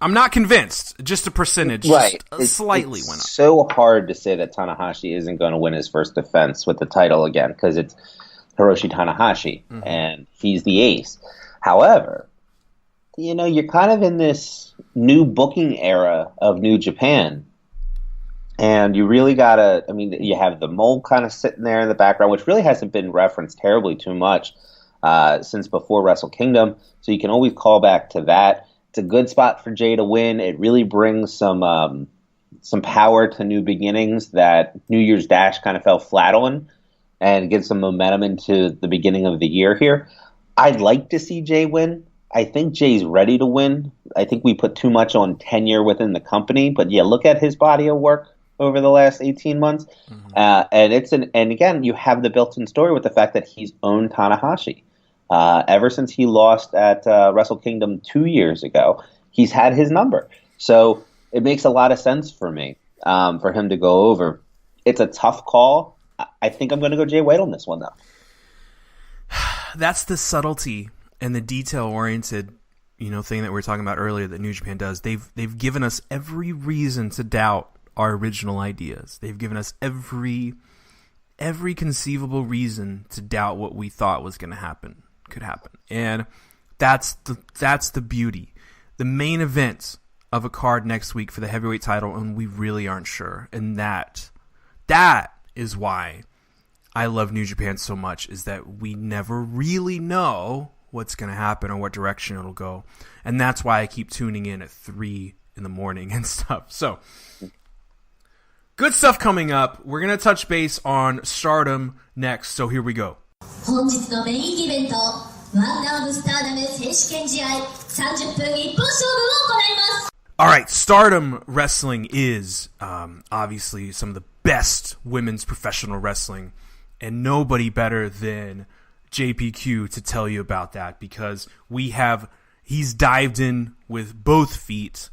Speaker 2: I'm not convinced. Just a percentage.
Speaker 3: Right.
Speaker 2: Just slightly went up.
Speaker 3: It's so hard to say that Tanahashi isn't going to win his first defense with the title again, because it's Hiroshi Tanahashi, and he's the ace. However, you're kind of in this new booking era of New Japan, and you really got to... I mean, you have the mole kind of sitting there in the background, which really hasn't been referenced terribly too much since before Wrestle Kingdom, so you can always call back to that. It's a good spot for Jay to win. It really brings some power to New Beginnings that New Year's Dash kind of fell flat on, and gives some momentum into the beginning of the year here. I'd like to see Jay win. I think Jay's ready to win. I think we put too much on tenure within the company, but yeah, look at his body of work over the last 18 months. And again, you have the built-in story with the fact that he's owned Tanahashi. Ever since he lost at Wrestle Kingdom 2 years ago, he's had his number. So it makes a lot of sense for me for him to go over. It's a tough call. I think I'm going to go Jay White on this one, though.
Speaker 2: That's the subtlety and the detail-oriented thing that we were talking about earlier that New Japan does. They've given us every reason to doubt our original ideas. They've given us every conceivable reason to doubt what we thought was going to happen. Could happen. And that's the beauty. The main event of a card next week for the heavyweight title, and we really aren't sure. And that is why I love New Japan so much, is that we never really know what's going to happen or what direction it'll go. And that's why I keep tuning in at 3 in the morning and stuff. So good stuff coming up. We're going to touch base on Stardom next. So here we go.
Speaker 6: 本日のメインイベント、ワンダーオブスターダム選手権試合30分一本勝負を行います。
Speaker 2: Alright, Stardom Wrestling is obviously some of the best women's professional wrestling, and nobody better than JPQ to tell you about that, because he's dived in with both feet.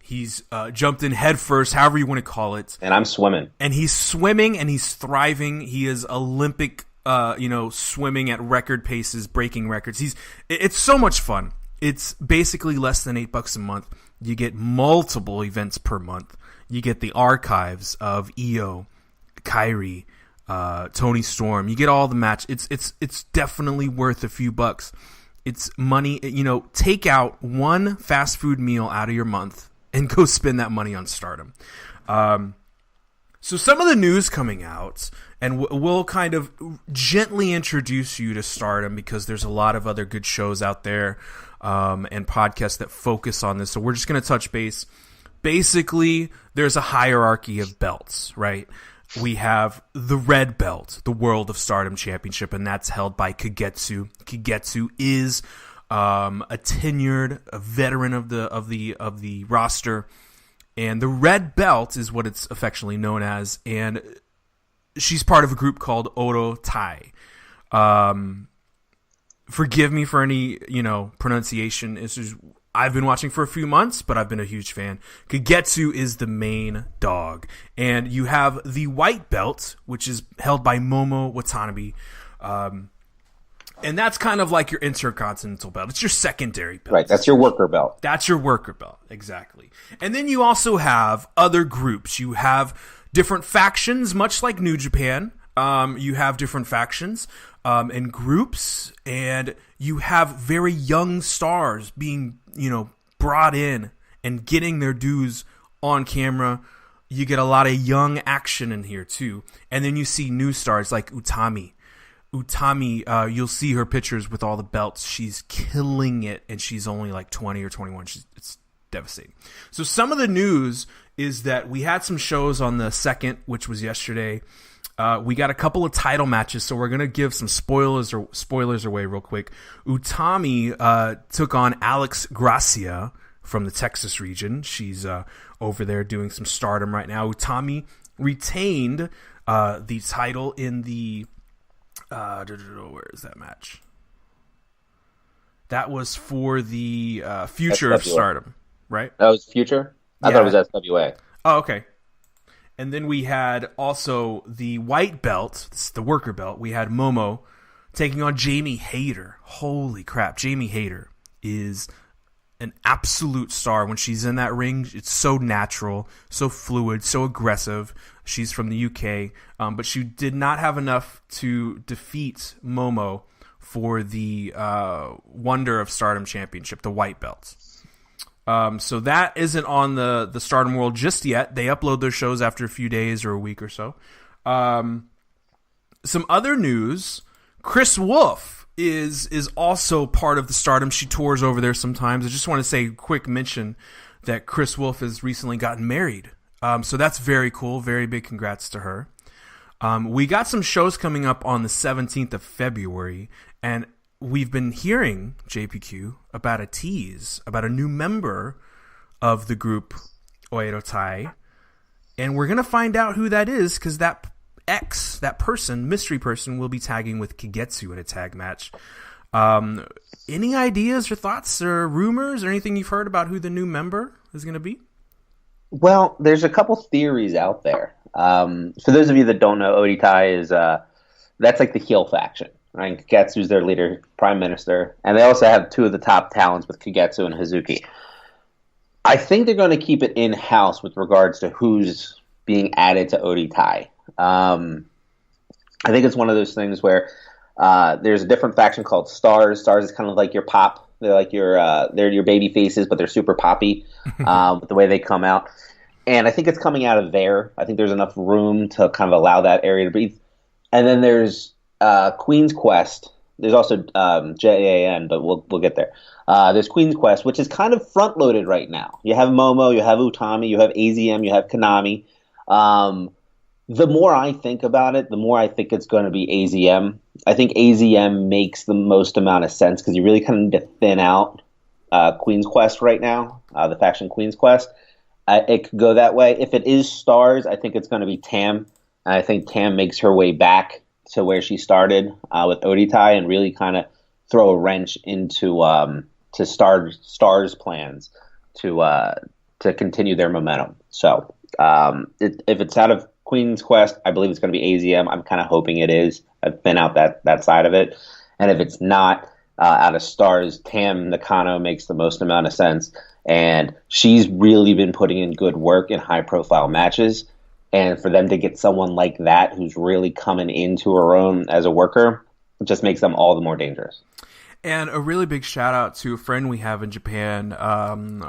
Speaker 2: He's jumped in head first, however you want to call it.
Speaker 3: And I'm swimming.
Speaker 2: And he's swimming, and he's thriving. He is Olympic swimming at record paces, breaking records. It's so much fun. It's basically less than $8 a month. You get multiple events per month. You get the archives of Io, Kairi, Tony Storm. You get all the match. It's definitely worth a few bucks. It's money. Take out one fast food meal out of your month and go spend that money on Stardom. So some of the news coming out, and we'll kind of gently introduce you to Stardom, because there's a lot of other good shows out there and podcasts that focus on this. So we're just going to touch base. Basically, there's a hierarchy of belts, right? We have the red belt, the World of Stardom Championship, and that's held by Kagetsu. Kagetsu is a tenured veteran of the roster. And the red belt is what it's affectionately known as, and she's part of a group called Oro Tai. Forgive me for any, pronunciation. I've been watching for a few months, but I've been a huge fan. Kagetsu is the main dog. And you have the white belt, which is held by Momo Watanabe. And that's kind of like your intercontinental belt. It's your secondary belt.
Speaker 3: Right, that's your worker belt.
Speaker 2: That's your worker belt, exactly. And then you also have other groups. You have different factions, much like New Japan. You have different factions. in groups, and you have very young stars being, brought in and getting their dues on camera. You get a lot of young action in here too. And then you see new stars like Utami. You'll see her pictures with all the belts. She's killing it, and she's only like 20 or 21. It's devastating. So some of the news is that we had some shows on the 2nd, which was yesterday. We got a couple of title matches, so we're going to give some spoilers away real quick. Utami took on Alex Gracia from the Texas region. She's over there doing some Stardom right now. Utami retained the title in the... where is that match? That was for the Future of Stardom, right?
Speaker 3: That was Future? I thought it was SWA.
Speaker 2: Oh, okay. And then we had also the white belt, this is the worker belt. We had Momo taking on Jamie Hayter. Holy crap. Jamie Hayter is an absolute star. When she's in that ring, it's so natural, so fluid, so aggressive. She's from the UK, but she did not have enough to defeat Momo for the Wonder of Stardom Championship, the white belt. So that isn't on the Stardom World just yet. They upload their shows after a few days or a week or so. Some other news, Chris Wolf is also part of the Stardom. She tours over there sometimes. I just want to say a quick mention that Chris Wolf has recently gotten married. So that's very cool. Very big congrats to her. We got some shows coming up on the 17th of February, and we've been hearing, JPQ, about a tease, about a new member of the group Oedo and we're going to find out who that is, because that mystery person, will be tagging with Kagetsu in a tag match. Any ideas or thoughts or rumors or anything you've heard about who the new member is going to be?
Speaker 3: Well, there's a couple theories out there. For those of you that don't know, Oedo is that's like the heel faction. Right? Kagetsu's their leader, prime minister, and they also have two of the top talents with Kagetsu and Hazuki. I think they're going to keep it in-house with regards to who's being added to Oedo. I think it's one of those things where there's a different faction called Stars. Stars is kind of like your pop. They're like they're your baby faces, but they're super poppy with the way they come out. And I think it's coming out of there. I think there's enough room to kind of allow that area to breathe. And then there's Queen's Quest. There's also JAN, but we'll get there. There's Queen's Quest, which is kind of front-loaded right now. You have Momo, you have Utami, you have AZM, you have Konami. The more I think about it, the more I think it's going to be AZM. I think AZM makes the most amount of sense because you really kind of need to thin out Queen's Quest right now, the faction Queen's Quest. It could go that way. If it is Stars, I think it's going to be Tam. And I think Tam makes her way back to where she started with Oedo and really kind of throw a wrench into to Stars' plans to continue their momentum. So if it's out of Queen's Quest, I believe it's going to be AZM. I'm kind of hoping it is. I've been out that side of it. And if it's not out of Stars, Tam Nakano makes the most amount of sense. And she's really been putting in good work in high-profile matches. And for them to get someone like that who's really coming into her own as a worker, it just makes them all the more dangerous.
Speaker 2: And a really big shout out to a friend we have in Japan,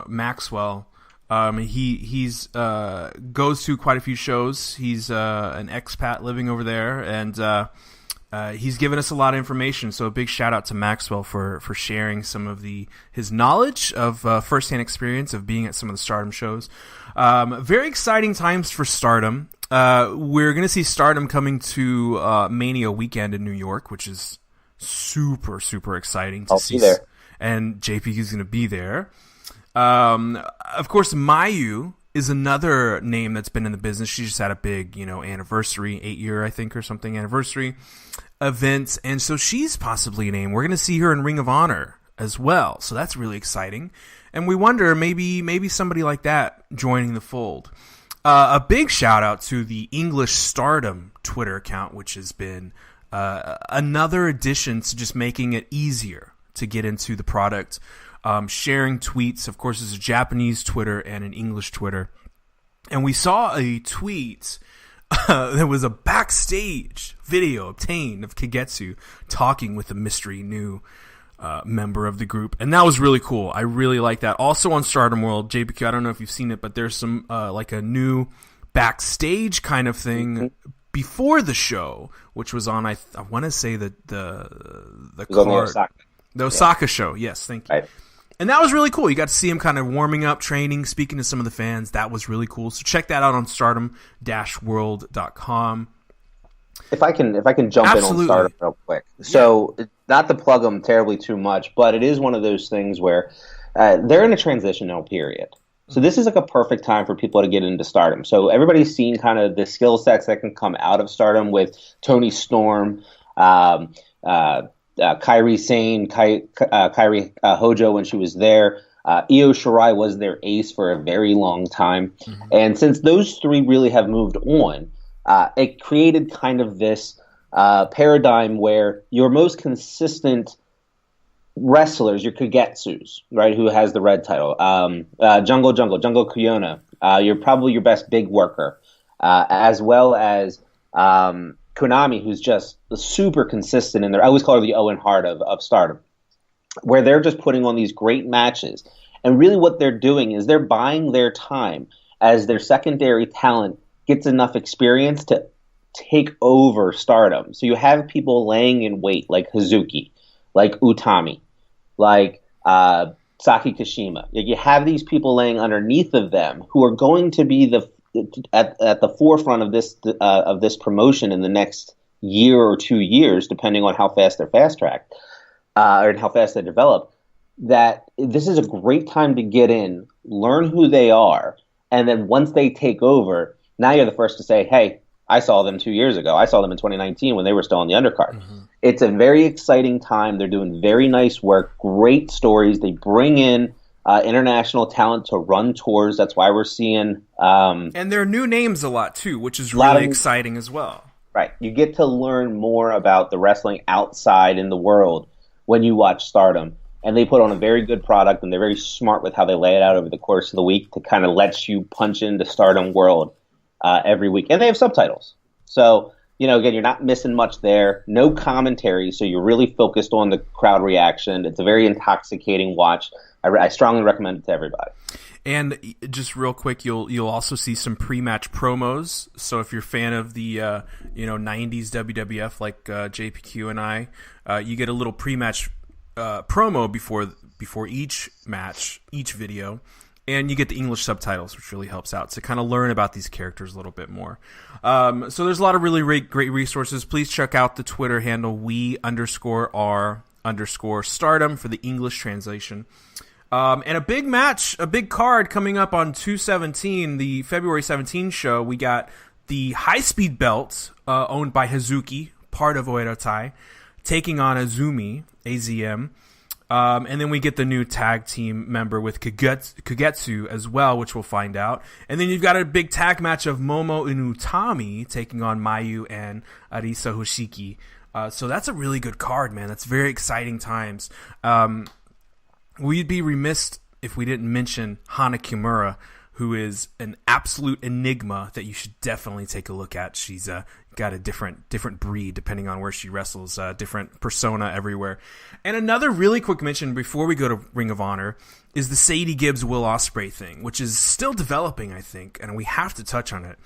Speaker 2: Maxwell. He's goes to quite a few shows. He's an expat living over there, and he's given us a lot of information. So a big shout out to Maxwell for sharing some of his knowledge of firsthand experience of being at some of the Stardom shows. Very exciting times for Stardom. We're going to see Stardom coming to Mania weekend in New York, which is super, super exciting to see.
Speaker 3: There.
Speaker 2: And JPQ is going to be there. Of course, Mayu is another name that's been in the business. She just had a big, anniversary, 8-year, I think, or something, anniversary event. And so she's possibly a name. We're going to see her in Ring of Honor as well. So that's really exciting. And we wonder, maybe somebody like that joining the fold. A big shout out to the English Stardom Twitter account, which has been another addition to just making it easier to get into the product. Sharing tweets. Of course, there's a Japanese Twitter and an English Twitter. And we saw a tweet there was a backstage video obtained of Kagetsu talking with a mystery new member of the group, and that was really cool. I really like that. Also on Stardom World, JPQ, I don't know if you've seen it, but there's some like a new backstage kind of thing before the show, which was on I want to say the card, the Osaka show. Yes, thank you. Right. And that was really cool. You got to see him kind of warming up, training, speaking to some of the fans. That was really cool. So check that out on stardom-world.com.
Speaker 3: If I can jump
Speaker 2: Absolutely.
Speaker 3: in on Stardom real quick. So not to plug them terribly too much, but it is one of those things where they're in a transitional period. So this is like a perfect time for people to get into Stardom. So everybody's seen kind of the skill sets that can come out of Stardom with Tony Storm, Kairi Sane, Kairi Hojo when she was there. Io Shirai was their ace for a very long time. Mm-hmm. And since those three really have moved on, it created kind of this paradigm where your most consistent wrestlers, your Kagetsus, right, who has the red title, Jungle Kyona, you're probably your best big worker, as well as Konami, who's just super consistent in there. I always call her the Owen Hart of Stardom, where they're just putting on these great matches. And really what they're doing is they're buying their time as their secondary talent gets enough experience to take over Stardom. So you have people laying in wait like Hazuki, like Utami, like Saki Kashima. You have these people laying underneath of them who are going to be at the forefront of this promotion in the next year or 2 years, depending on how fast they're fast tracked or how fast they develop. That this is a great time to get in, learn who they are, and then once they take over, now you're the first to say, "Hey, I saw them 2 years ago. I saw them in 2019 when they were still on the undercard." Mm-hmm. It's a very exciting time. They're doing very nice work, great stories. They bring in international talent to run tours. That's why we're seeing
Speaker 2: and their new names a lot too, which is really exciting as well.
Speaker 3: Right, you get to learn more about the wrestling outside in the world when you watch Stardom, and they put on a very good product, and they're very smart with how they lay it out over the course of the week to kind of let you punch into Stardom World every week, and they have subtitles. So again, you're not missing much there. No commentary, so you're really focused on the crowd reaction. It's a very intoxicating watch. I strongly recommend it to everybody.
Speaker 2: And just real quick, you'll also see some pre-match promos. So if you're a fan of the 90s WWF like JPQ and I, you get a little pre-match promo before each match, each video, and you get the English subtitles, which really helps out to kind of learn about these characters a little bit more. So there's a lot of really great resources. Please check out the Twitter handle we_r_Stardom for the English translation. And a big match, a big card coming up on 2/17, the February 17 show. We got the high-speed belt owned by Hazuki, part of Oedo taking on Azumi, AZM. And then we get the new tag team member with Kagetsu as well, which we'll find out. And then you've got a big tag match of Momo and Utami taking on Mayu and Arisa Hoshiki. So that's a really good card, man. That's very exciting times. We'd be remiss if we didn't mention Hana Kimura, who is an absolute enigma that you should definitely take a look at. She's got a different breed depending on where she wrestles, different persona everywhere. And another really quick mention before we go to Ring of Honor is the Sadie Gibbs Will Ospreay thing, which is still developing, I think, and we have to touch on it.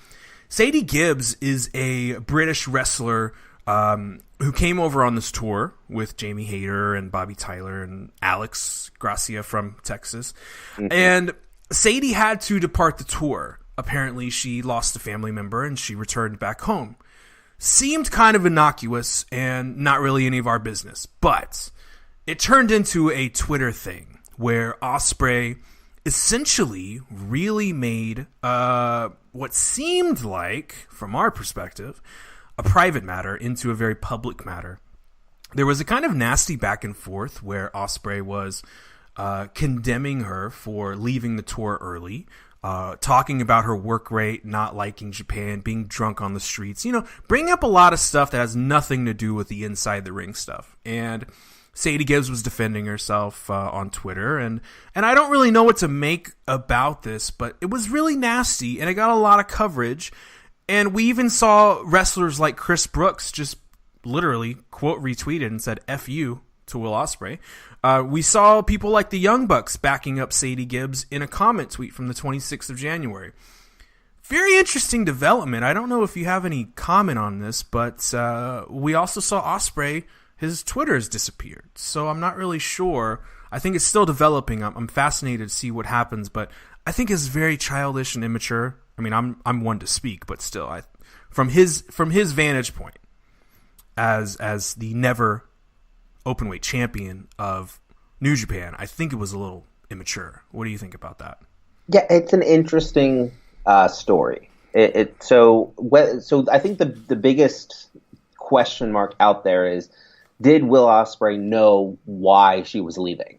Speaker 2: Sadie Gibbs is a British wrestler who came over on this tour with Jamie Hayter and Bobby Tyler and Alex Gracia from Texas. Mm-hmm. And Sadie had to depart the tour. Apparently, she lost a family member and she returned back home. Seemed kind of innocuous and not really any of our business. But it turned into a Twitter thing where Ospreay essentially really made what seemed like, from our perspective, a private matter into a very public matter. There was a kind of nasty back and forth where Ospreay was condemning her for leaving the tour early, talking about her work rate, not liking Japan, being drunk on the streets, bringing up a lot of stuff that has nothing to do with the inside the ring stuff. And Sadie Gibbs was defending herself on Twitter, and I don't really know what to make about this, but it was really nasty, and it got a lot of coverage. And we even saw wrestlers like Chris Brooks just literally quote retweeted and said "F you" to Will Ospreay. We saw people like the Young Bucks backing up Sadie Gibbs in a comment tweet from the 26th of January. Very interesting development. I don't know if you have any comment on this, but we also saw Ospreay, his Twitter has disappeared. So I'm not really sure. I think it's still developing. I'm fascinated to see what happens, but I think it's very childish and immature. I mean, I'm one to speak, but still, from his vantage point as the never openweight champion of New Japan, I think it was a little immature. What do you think about that?
Speaker 3: Yeah, it's an interesting story. So I think the biggest question mark out there is, did Will Ospreay know why she was leaving?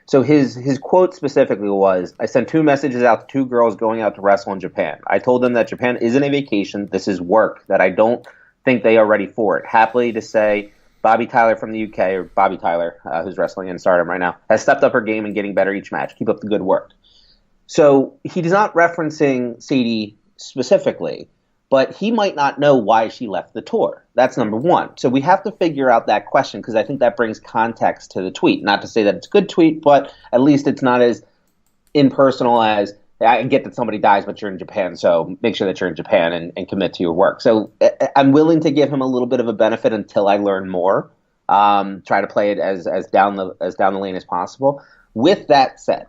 Speaker 3: So his quote specifically was, "I sent 2 messages out to 2 girls going out to wrestle in Japan. I told them that Japan isn't a vacation. This is work, that I don't think they are ready for it. Happily to say, Bobby Tyler from the UK," or Bobby Tyler, who's wrestling in Stardom right now, "has stepped up her game and getting better each match. Keep up the good work." So he's not referencing Sadie specifically, but he might not know why she left the tour. That's number one. So we have to figure out that question, because I think that brings context to the tweet. Not to say that it's a good tweet, but at least it's not as impersonal as, I get that somebody dies, but you're in Japan, so make sure that you're in Japan and commit to your work. So I'm willing to give him a little bit of a benefit until I learn more. Try to play it as down the lane as possible. With that said,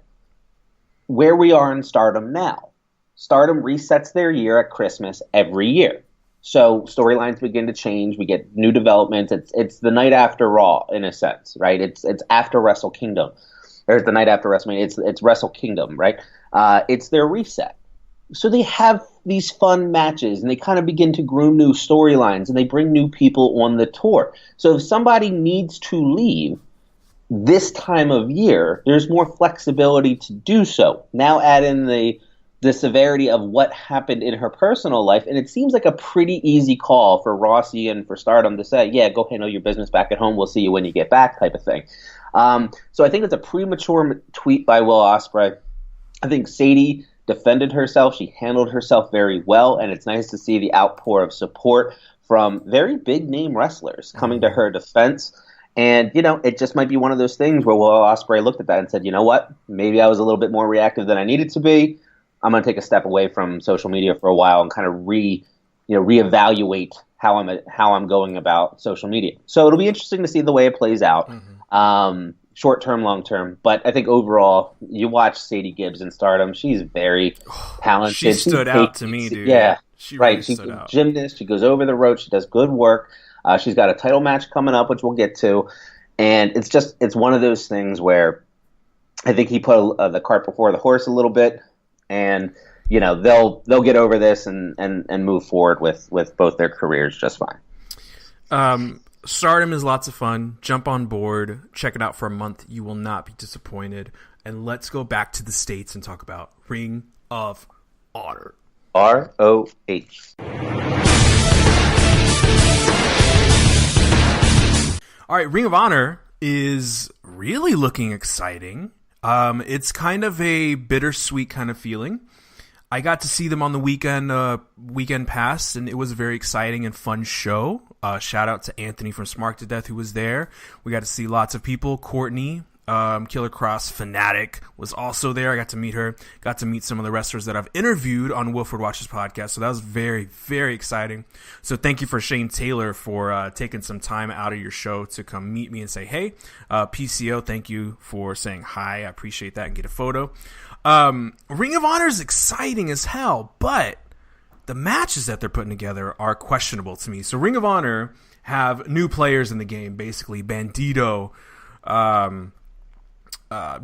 Speaker 3: where we are in Stardom now, Stardom resets their year at Christmas every year. So storylines begin to change. We get new developments. It's the night after Raw, in a sense, right? It's after Wrestle Kingdom. There's the night after WrestleMania. It's Wrestle Kingdom, right? It's their reset. So they have these fun matches, and they kind of begin to groom new storylines, and they bring new people on the tour. So if somebody needs to leave this time of year, there's more flexibility to do so. Now add in the severity of what happened in her personal life, and it seems like a pretty easy call for Rossi and for Stardom to say, yeah, go handle your business back at home, we'll see you when you get back, type of thing. So I think it's a premature tweet by Will Ospreay. I think Sadie defended herself, she handled herself very well, and it's nice to see the outpour of support from very big name wrestlers coming to her defense. And, it just might be one of those things where Will Ospreay looked at that and said, you know what, maybe I was a little bit more reactive than I needed to be. I'm going to take a step away from social media for a while and kind of reevaluate how I'm going about social media. So it'll be interesting to see the way it plays out, short term, long term. But I think overall, you watch Sadie Gibbs in Stardom; she's very talented.
Speaker 2: She stood out to me, dude.
Speaker 3: Yeah,
Speaker 2: she really
Speaker 3: She's
Speaker 2: stood out.
Speaker 3: Gymnast. She goes over the road. She does good work. She's got a title match coming up, which we'll get to. And it's one of those things where I think he put the cart before the horse a little bit. And they'll get over this and move forward with both their careers just fine.
Speaker 2: Stardom is lots of fun. Jump on board. Check it out for a month. You will not be disappointed. And let's go back to the States and talk about Ring of Honor.
Speaker 3: ROH.
Speaker 2: All right, Ring of Honor is really looking exciting. It's kind of a bittersweet kind of feeling. I got to see them on the weekend pass, and it was a very exciting and fun show. Shout out to Anthony from Smart to Death who was there. We got to see lots of people. Courtney, Killer Cross Fanatic was also there. I got to meet her. Got to meet some of the wrestlers that I've interviewed on Wilford Watches podcast. So that was very, very exciting. So thank you for Shane Taylor for taking some time out of your show to come meet me and say, hey, PCO, thank you for saying hi. I appreciate that and get a photo. Ring of Honor is exciting as hell, but the matches that they're putting together are questionable to me. So Ring of Honor have new players in the game, basically. Bandito,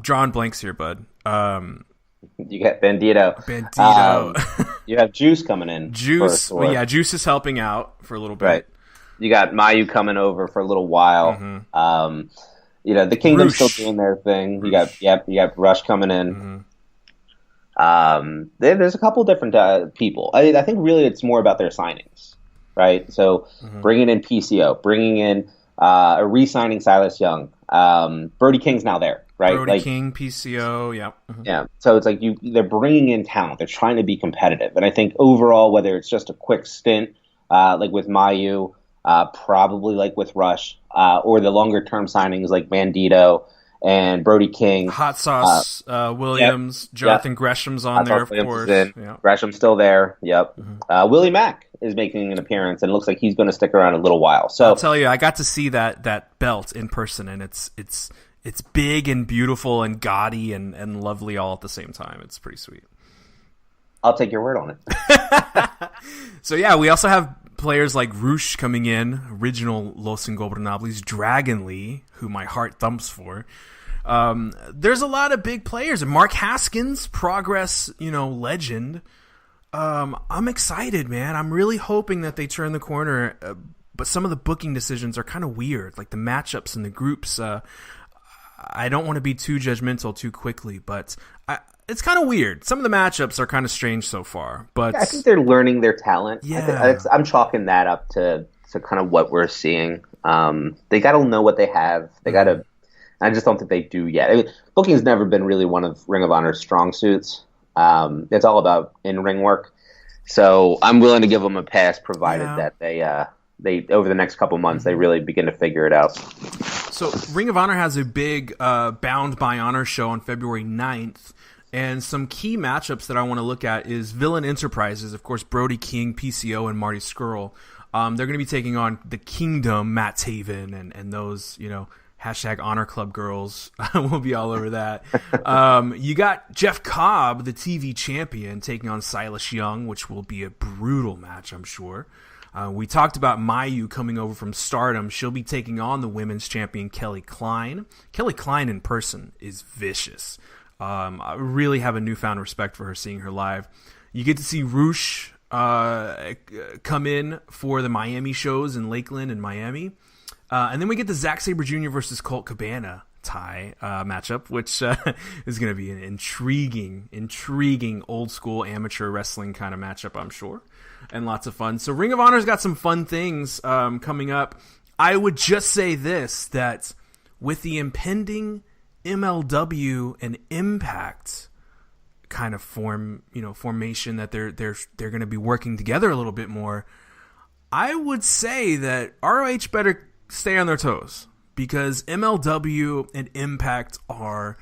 Speaker 2: drawing blanks here, bud.
Speaker 3: You got Bandito. You have Juice coming in.
Speaker 2: Juice is helping out for a little bit. Right.
Speaker 3: You got Mayu coming over for a little while. Mm-hmm. The Kingdom's still doing their thing. Rush. You got Rush coming in. Mm-hmm. There's a couple different people. I think really it's more about their signings, right? So bringing in PCO, bringing in re-signing Silas Young. Brody King's now there. right?
Speaker 2: Brody King, PCO, yeah. Mm-hmm.
Speaker 3: Yeah. So it's like they're bringing in talent. They're trying to be competitive. And I think overall, whether it's just a quick stint, like with Mayu, probably like with Rush, or the longer term signings like Bandito and Brody King.
Speaker 2: Hot Sauce Williams, Jonathan Gresham's on there, of course.
Speaker 3: Yeah. Gresham's still there. Yep. Mm-hmm. Willie Mack is making an appearance, and it looks like he's going to stick around a little while. So
Speaker 2: I'll tell you, I got to see that belt in person, and it's big and beautiful and gaudy and lovely all at the same time. It's pretty sweet.
Speaker 3: I'll take your word on it.
Speaker 2: So yeah, we also have players like Roosh coming in, original Los Ingobernables, Dragon Lee, who my heart thumps for. There's a lot of big players. And Mark Haskins, Progress, legend. I'm excited, man. I'm really hoping that they turn the corner. But some of the booking decisions are kind of weird, like the matchups and the groups. I don't want to be too judgmental too quickly, but it's kind of weird. Some of the matchups are kind of strange so far, but
Speaker 3: I think they're learning their talent.
Speaker 2: Yeah.
Speaker 3: I'm chalking that up to kind of what we're seeing. They got to know what they have. They got to. I just don't think they do yet. I mean, booking's never been really one of Ring of Honor's strong suits. It's all about in-ring work. So I'm willing to give them a pass, provided that they over the next couple months they really begin to figure it out.
Speaker 2: So Ring of Honor has a big Bound by Honor show on February 9th. And some key matchups that I want to look at is Villain Enterprises, of course, Brody King, PCO, and Marty Scurll. They're going to be taking on the Kingdom, Matt Taven, and those, hashtag Honor Club girls. We'll be all over that. You got Jeff Cobb, the TV champion, taking on Silas Young, which will be a brutal match, I'm sure. We talked about Mayu coming over from Stardom. She'll be taking on the women's champion, Kelly Klein. Kelly Klein in person is vicious. I really have a newfound respect for her, seeing her live. You get to see Roosh come in for the Miami shows in Lakeland and Miami. And then we get the Zack Sabre Jr. versus Colt Cabana matchup, which is going to be an intriguing old school amateur wrestling kind of matchup, I'm sure, and lots of fun. So Ring of Honor's got some fun things coming up. I would just say this, that with the impending MLW and Impact kind of formation that they're going to be working together a little bit more, I would say that ROH better stay on their toes, because MLW and Impact are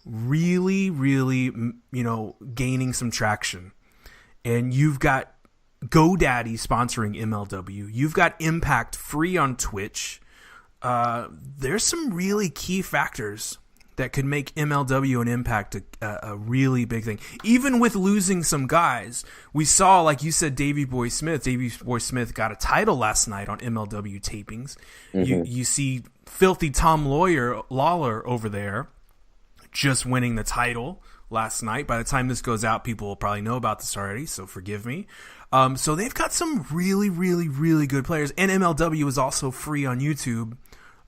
Speaker 2: really, really, gaining some traction. And you've got GoDaddy sponsoring MLW. You've got Impact free on Twitch. There's some really key factors that could make MLW and Impact a really big thing. Even with losing some guys, we saw, like you said, Davey Boy Smith. Davey Boy Smith got a title last night on MLW tapings. Mm-hmm. You see filthy Tom Lawler over there just winning the title last night. By the time this goes out, people will probably know about this already, so forgive me. So they've got some really, really, really good players. And MLW is also free on YouTube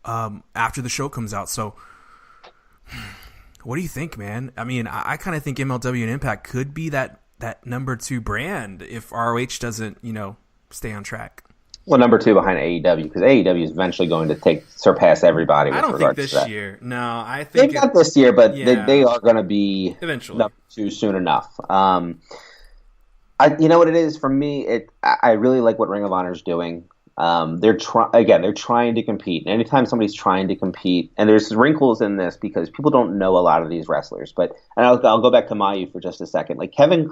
Speaker 2: after the show comes out. So what do you think, man? I mean, I kind of think MLW and Impact could be that number 2 brand if ROH doesn't, stay on track.
Speaker 3: Well, number 2 behind AEW, because AEW is eventually going to surpass everybody.
Speaker 2: I don't think this year. No, I think
Speaker 3: not this year, but they are going to be
Speaker 2: eventually
Speaker 3: number 2 soon enough. You know what it is for me? I really like what Ring of Honor is doing. They're trying to compete. And anytime somebody's trying to compete, and there's wrinkles in this because people don't know a lot of these wrestlers. And I'll go back to Mayu for just a second. Like Kelly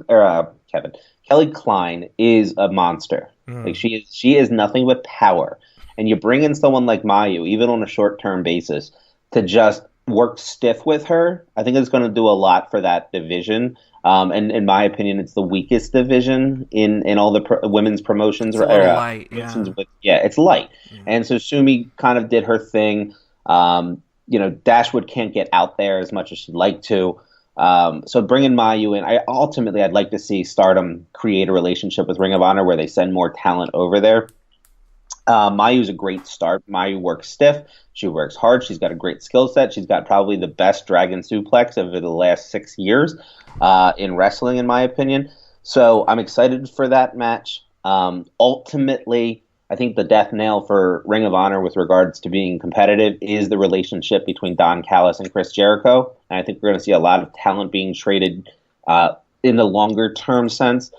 Speaker 3: Klein is a monster. Like she is nothing but power. And you bring in someone like Mayu, even on a short-term basis, to just work stiff with her. I think it's going to do a lot for that division. And in my opinion, it's the weakest division in all the women's promotions.
Speaker 2: It's a little light,
Speaker 3: it's light. Mm-hmm. And so Sumi kind of did her thing. Dashwood can't get out there as much as she'd like to. So bringing Mayu in, I'd like to see Stardom create a relationship with Ring of Honor where they send more talent over there. Mayu's a great start. Mayu works stiff. She works hard. She's got a great skill set. She's got probably the best dragon suplex over the last 6 years in wrestling, in my opinion. So I'm excited for that match. Ultimately, I think the death nail for Ring of Honor with regards to being competitive is the relationship between Don Callis and Chris Jericho. And I think we're going to see a lot of talent being traded in the longer term sense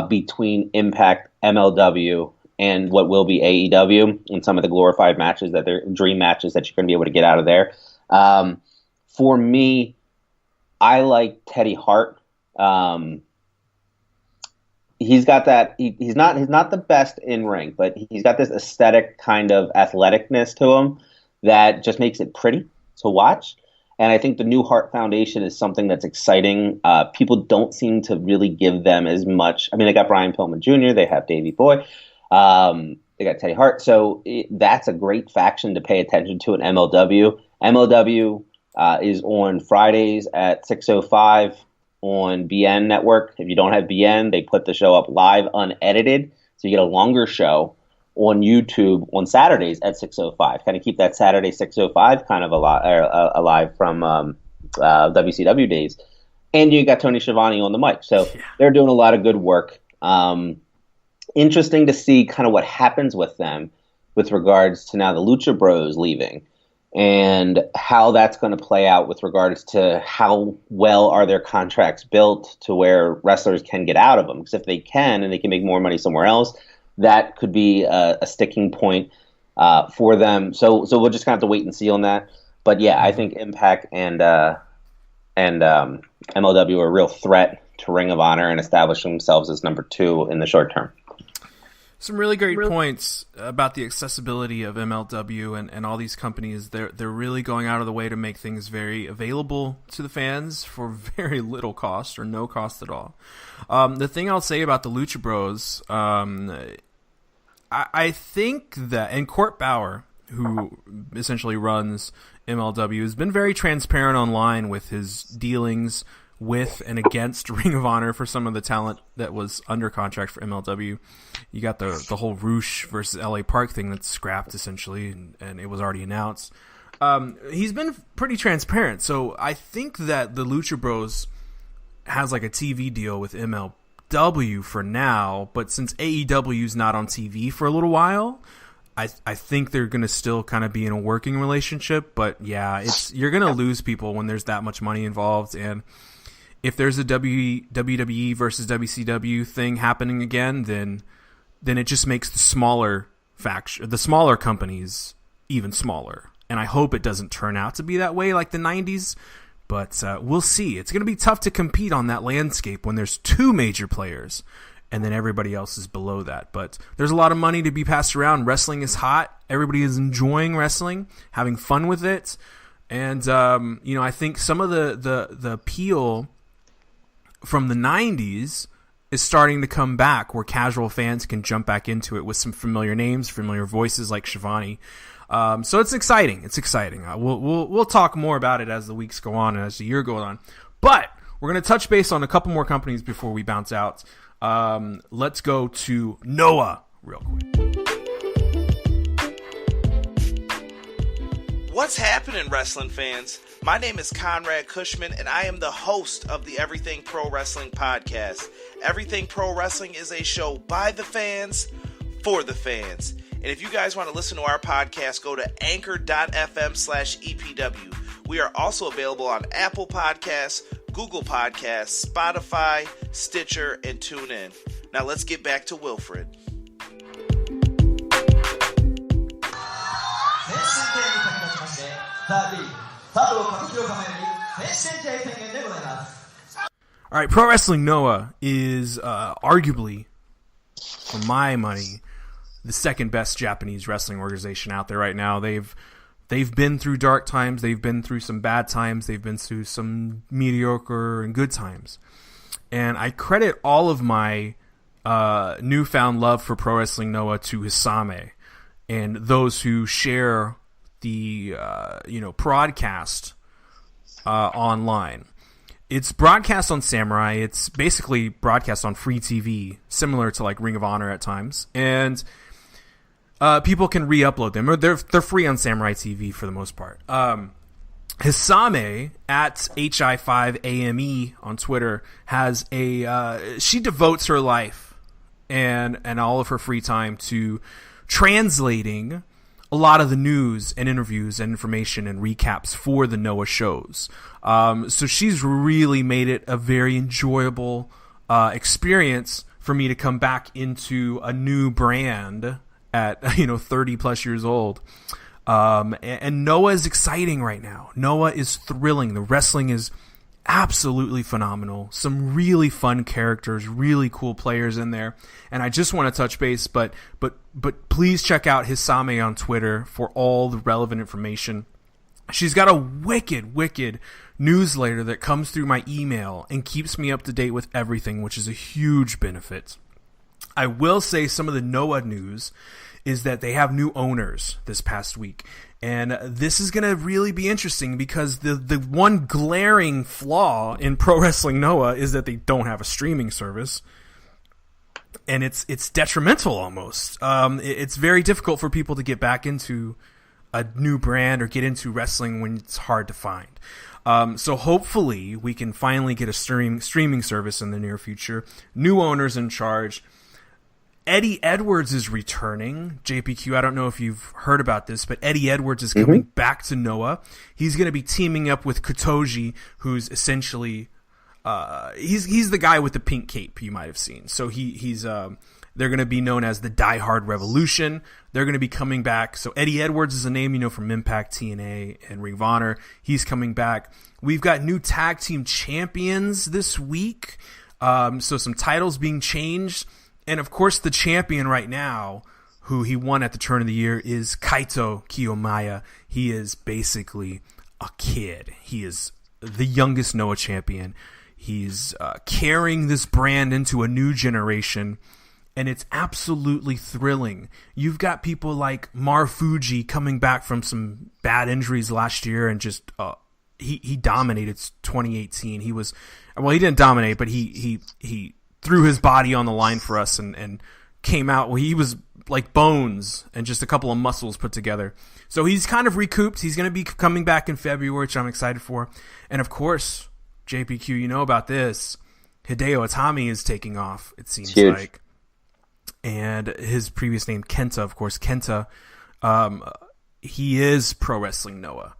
Speaker 3: between Impact, MLW, and what will be AEW and some of the glorified matches that they're dream matches that you're going to be able to get out of there. For me, I like Teddy Hart. He's got that. He's not the best in ring, but he's got this aesthetic kind of athleticness to him that just makes it pretty to watch. And I think the New Heart Foundation is something that's exciting. People don't seem to really give them as much. I mean, they got Brian Pillman Jr., they have Davey Boy, they got Teddy Hart. So that's a great faction to pay attention to in MLW. MLW is on Fridays at 6:05 on BN Network. If you don't have BN, they put the show up live unedited. So you get a longer show on YouTube on Saturdays at 6:05. Kind of keep that Saturday 6:05 kind of alive from WCW days. And you got Tony Schiavone on the mic. So they're doing a lot of good work. Interesting to see kind of what happens with them with regards to now the Lucha Bros leaving and how that's going to play out with regards to how well are their contracts built to where wrestlers can get out of them. Because if they can and they can make more money somewhere else, that could be a sticking point for them. So we'll just kind of have to wait and see on that. But yeah, I think Impact and MLW are a real threat to Ring of Honor and establishing themselves as number 2 in the short term.
Speaker 2: Some really great points about the accessibility of MLW and all these companies. They're really going out of the way to make things very available to the fans for very little cost or no cost at all. The thing I'll say about the Lucha Bros, I think that, and Court Bauer, who essentially runs MLW, has been very transparent online with his dealings with and against Ring of Honor for some of the talent that was under contract for MLW. You got the whole Roosh versus LA Park thing that's scrapped essentially, and it was already announced. He's been pretty transparent, so I think that the Lucha Bros has like a TV deal with MLW for now, but since AEW's not on TV for a little while, I think they're going to still kind of be in a working relationship. But yeah, you're going to lose people when there's that much money involved, and if there's a WWE versus WCW thing happening again, then it just makes the smaller companies even smaller. And I hope it doesn't turn out to be that way like the 90s, but we'll see. It's going to be tough to compete on that landscape when there's 2 major players and then everybody else is below that. But there's a lot of money to be passed around. Wrestling is hot. Everybody is enjoying wrestling, having fun with it. And, I think some of the appeal from the 90s is starting to come back, where casual fans can jump back into it with some familiar names, familiar voices like Schiavone. So it's exciting. It's exciting. We'll talk more about it as the weeks go on and as the year goes on. But we're going to touch base on a couple more companies before we bounce out. Let's go to Noah real quick.
Speaker 7: What's happening, wrestling fans? My name is Conrad Cushman, and I am the host of the Everything Pro Wrestling podcast. Everything Pro Wrestling is a show by the fans, for the fans. And if you guys want to listen to our podcast, go to anchor.fm/EPW. We are also available on Apple Podcasts, Google Podcasts, Spotify, Stitcher, and TuneIn. Now let's get back to Wilfred.
Speaker 2: All right, Pro Wrestling Noah is arguably, for my money, the second best Japanese wrestling organization out there right now. They've been through dark times, they've been through some bad times, they've been through some mediocre and good times. And I credit all of my newfound love for Pro Wrestling Noah to Hisame and those who share the broadcast online. It's broadcast on Samurai. It's basically broadcast on free TV, similar to like Ring of Honor at times, and people can re-upload them. They're free on Samurai TV for the most part. Hisame at HI5AME on Twitter has she devotes her life and all of her free time to translating a lot of the news and interviews and information and recaps for the Noah shows. So she's really made it a very enjoyable experience for me to come back into a new brand at 30 plus years old. And Noah is exciting right now. Noah is thrilling. The wrestling is absolutely phenomenal. Some really fun characters, really cool players in there. And I just want to touch base, but please check out Hisame on Twitter for all the relevant information. She's got a wicked newsletter that comes through my email and keeps me up to date with everything, which is a huge benefit. I will say some of the Noah news is that they have new owners this past week. And this is going to really be interesting because the one glaring flaw in Pro Wrestling Noah is that they don't have a streaming service. And it's detrimental almost. It's very difficult for people to get back into a new brand or get into wrestling when it's hard to find. So hopefully we can finally get a streaming service in the near future. New owners in charge. Eddie Edwards is returning. JPQ, I don't know if you've heard about this, but Eddie Edwards is coming back to Noah. He's going to be teaming up with Kotoji, who's essentially he's the guy with the pink cape you might have seen. So he's they're going to be known as the Die Hard Revolution. They're going to be coming back. So Eddie Edwards is a name you know from Impact, TNA, and Ring of Honor. He's coming back. We've got new tag team champions this week. So some titles being changed. And, of course, the champion right now, who he won at the turn of the year, is Kaito Kiyomaya. He is basically a kid. He is the youngest Noah champion. He's carrying this brand into a new generation, and it's absolutely thrilling. You've got people like Marufuji coming back from some bad injuries last year and just he dominated 2018. He didn't dominate, but he threw his body on the line for us and came out. Well, he was like bones and just a couple of muscles put together. So he's kind of recouped. He's going to be coming back in February, which I'm excited for. And of course, JPQ, you know about this. Hideo Itami is taking off, it seems like. And his previous name, Kenta, of course. Kenta, he is Pro Wrestling Noah.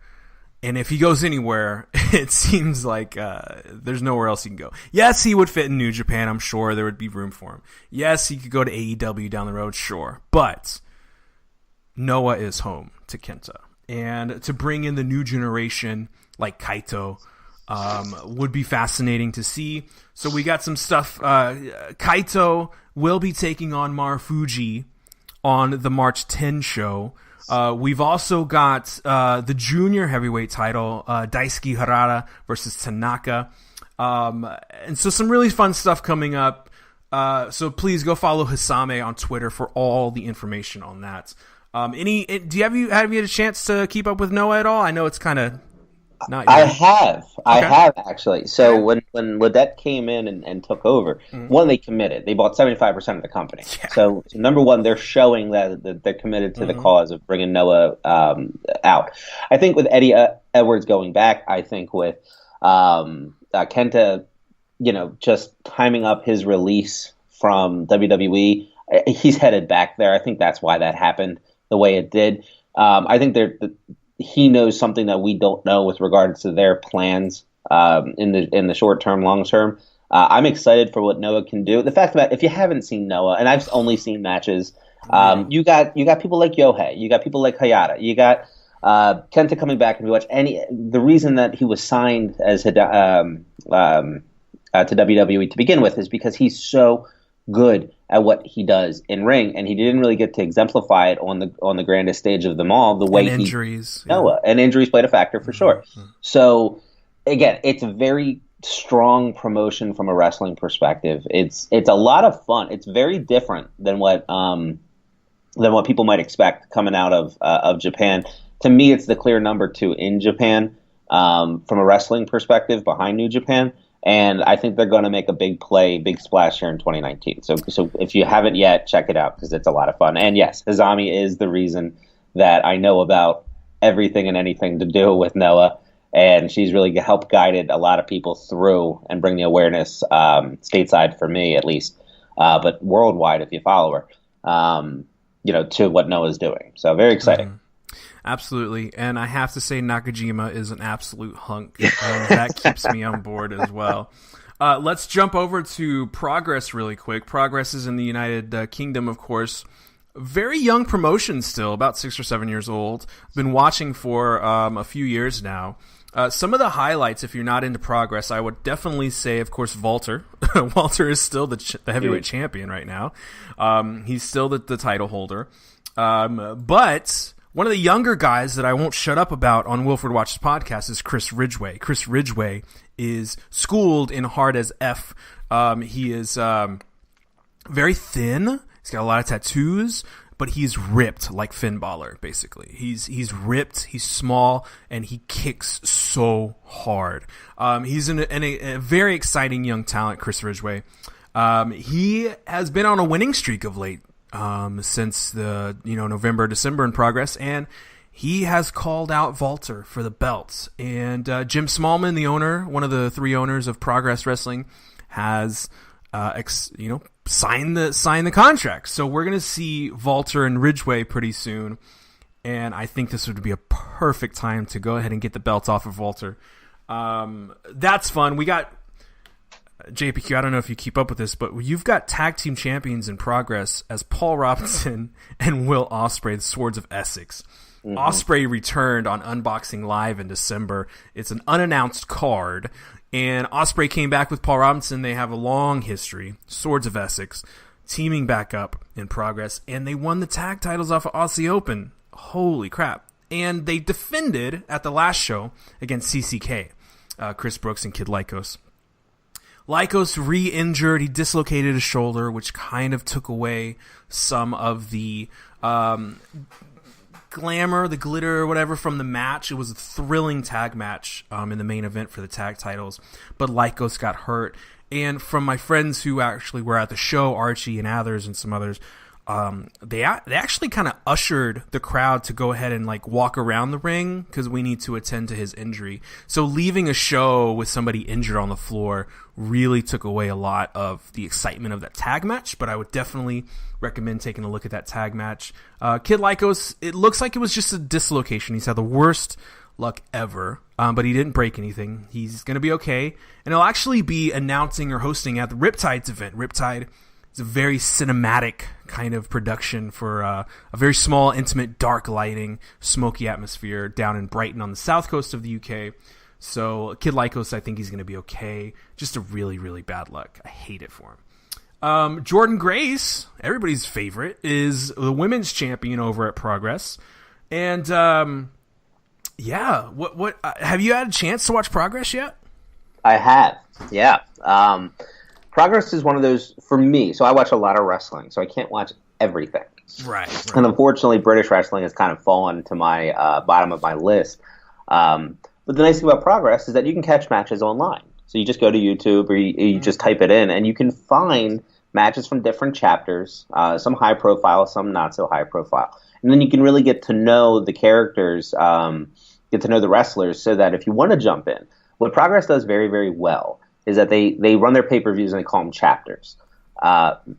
Speaker 2: And if he goes anywhere, it seems like there's nowhere else he can go. Yes, he would fit in New Japan. I'm sure there would be room for him. Yes, he could go to AEW down the road. Sure. But Noah is home to Kenta. And to bring in the new generation like Kaito would be fascinating to see. So we got some stuff. Kaito will be taking on Marufuji on the March 10 show. We've also got the junior heavyweight title, Daisuke Harada versus Tanaka. And so some really fun stuff coming up. So please go follow Hisame on Twitter for all the information on that. Have you had a chance to keep up with Noah at all? I know it's kind of not yet.
Speaker 3: I have actually. So when Ledette came in and took over, one, they committed. They bought 75% of the company. Yeah. So number one, they're showing that they're committed to the cause of bringing Noah out. I think with Eddie Edwards going back, I think with Kenta, just timing up his release from WWE, he's headed back there. I think that's why that happened the way it did. I think he knows something that we don't know with regards to their plans in the short term, long term. I'm excited for what Noah can do. The fact that if you haven't seen Noah, and I've only seen matches, you got people like Yohei, you got people like Hayata, you got Kenta coming back and watch the reason that he was signed as to WWE to begin with is because he's so good at what he does in ring, and he didn't really get to exemplify it on the grandest stage of them all. The way Noah and injuries played a factor for sure. So again, it's a very strong promotion from a wrestling perspective. It's a lot of fun. It's very different than what people might expect coming out of Japan. To me, it's the clear number 2 in Japan from a wrestling perspective behind New Japan. And I think they're going to make a big splash here in 2019. So if you haven't yet, check it out because it's a lot of fun. And yes, Hisame is the reason that I know about everything and anything to do with Noah. And she's really helped guided a lot of people through and bring the awareness stateside for me at least, but worldwide if you follow her. to what Noah's doing. So very exciting.
Speaker 2: Mm-hmm. Absolutely. And I have to say Nakajima is an absolute hunk. That keeps me on board as well. Let's jump over to Progress really quick. Progress is in the United Kingdom, of course. Very young promotion still, about 6 or 7 years old. Been watching for a few years now. Some of the highlights, if you're not into Progress, I would definitely say, of course, Walter. Walter is still the heavyweight champion right now. He's still the title holder. But one of the younger guys that I won't shut up about on Wilford Watches podcast is Chris Ridgway. Chris Ridgway is schooled in hard as F. He is very thin. He's got a lot of tattoos, but he's ripped like Finn Balor, basically. He's ripped, he's small, and he kicks so hard. He's a very exciting young talent, Chris Ridgway. He has been on a winning streak of late. Since the November, December in Progress, and he has called out Walter for the belts. And Jim Smallman, the owner, one of the 3 owners of Progress Wrestling, has signed the contract. So we're gonna see Walter and Ridgway pretty soon, and I think this would be a perfect time to go ahead and get the belts off of Walter. That's fun. We got JPQ, I don't know if you keep up with this, but you've got tag team champions in Progress as Paul Robinson and Will Ospreay, the Swords of Essex. Mm-hmm. Ospreay returned on Unboxing Live in December. It's an unannounced card, and Ospreay came back with Paul Robinson. They have a long history, Swords of Essex, teaming back up in Progress, and they won the tag titles off of Aussie Open. Holy crap. And they defended at the last show against CCK, Chris Brooks and Kid Lycos. Lycos re-injured. He dislocated his shoulder, which kind of took away some of the glamour, the glitter, or whatever from the match. It was a thrilling tag match in the main event for the tag titles, but Lycos got hurt. And from my friends who actually were at the show, Archie and others and some others, they actually kind of ushered the crowd to go ahead and walk around the ring because we need to attend to his injury. So leaving a show with somebody injured on the floor really took away a lot of the excitement of that tag match, but I would definitely recommend taking a look at that tag match. Kid Lycos, it looks like it was just a dislocation. He's had the worst luck ever, but he didn't break anything. He's going to be okay, and he'll actually be announcing or hosting at the Riptide's event. Riptide is a very cinematic kind of production for a very small, intimate, dark lighting, smoky atmosphere down in Brighton on the south coast of the UK. So Kid Lycos, I think he's going to be okay. Just a really, really bad luck. I hate it for him. Jordan Grace, everybody's favorite, is the women's champion over at Progress. And what have you had a chance to watch Progress yet?
Speaker 3: I have, yeah. Progress is one of those, for me, so I watch a lot of wrestling, so I can't watch everything.
Speaker 2: Right.
Speaker 3: And unfortunately, British wrestling has kind of fallen to my bottom of my list. But the nice thing about Progress is that you can catch matches online. So you just go to YouTube or you just type it in, and you can find matches from different chapters, some high profile, some not so high profile. And then you can really get to know the characters, get to know the wrestlers, so that if you want to jump in, what Progress does very, very well is that they run their pay-per-views and they call them chapters.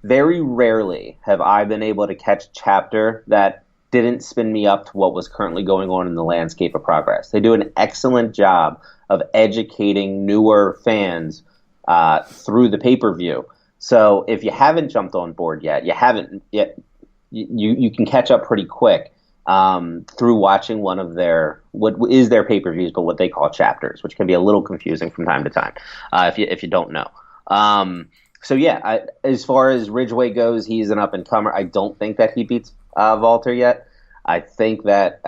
Speaker 3: Very rarely have I been able to catch a chapter that didn't spin me up to what was currently going on in the landscape of Progress. They do an excellent job of educating newer fans through the pay-per-view. So if you haven't jumped on board yet, you can catch up pretty quick through watching one of what is their pay-per-views, but what they call chapters, which can be a little confusing from time to time if you don't know. So yeah, as far as Ridgway goes, he's an up-and-comer. I don't think that he beats Walter yet. I think that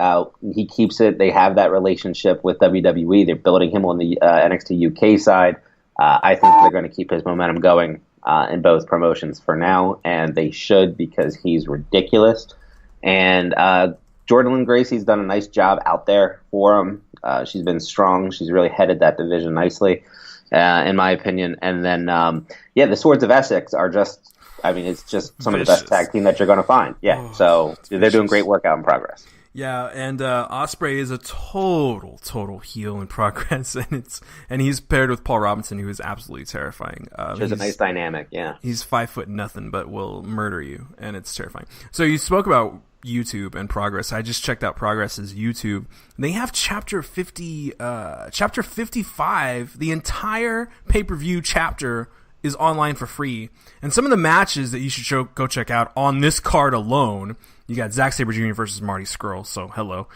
Speaker 3: he keeps it. They have that relationship with WWE. They're building him on the NXT UK side. I think they're going to keep his momentum going in both promotions for now, and they should, because he's ridiculous. And Jordan Gracie's done a nice job out there for him. She's been strong. She's really headed that division nicely, in my opinion. And then, the Swords of Essex are just, it's just some of the best tag team that you're going to find. Yeah, so they're doing great work out in Progress.
Speaker 2: Yeah, and Ospreay is a total heel in Progress, and he's paired with Paul Robinson, who is absolutely terrifying.
Speaker 3: There's a nice dynamic, yeah.
Speaker 2: He's 5'0", but will murder you, and it's terrifying. So you spoke about YouTube and Progress. I just checked out Progress's YouTube. They have chapter 55. The entire pay-per-view chapter is online for free, and some of the matches that you should go check out on this card alone. You got Zack Sabre Jr. versus Marty Scurll, so hello.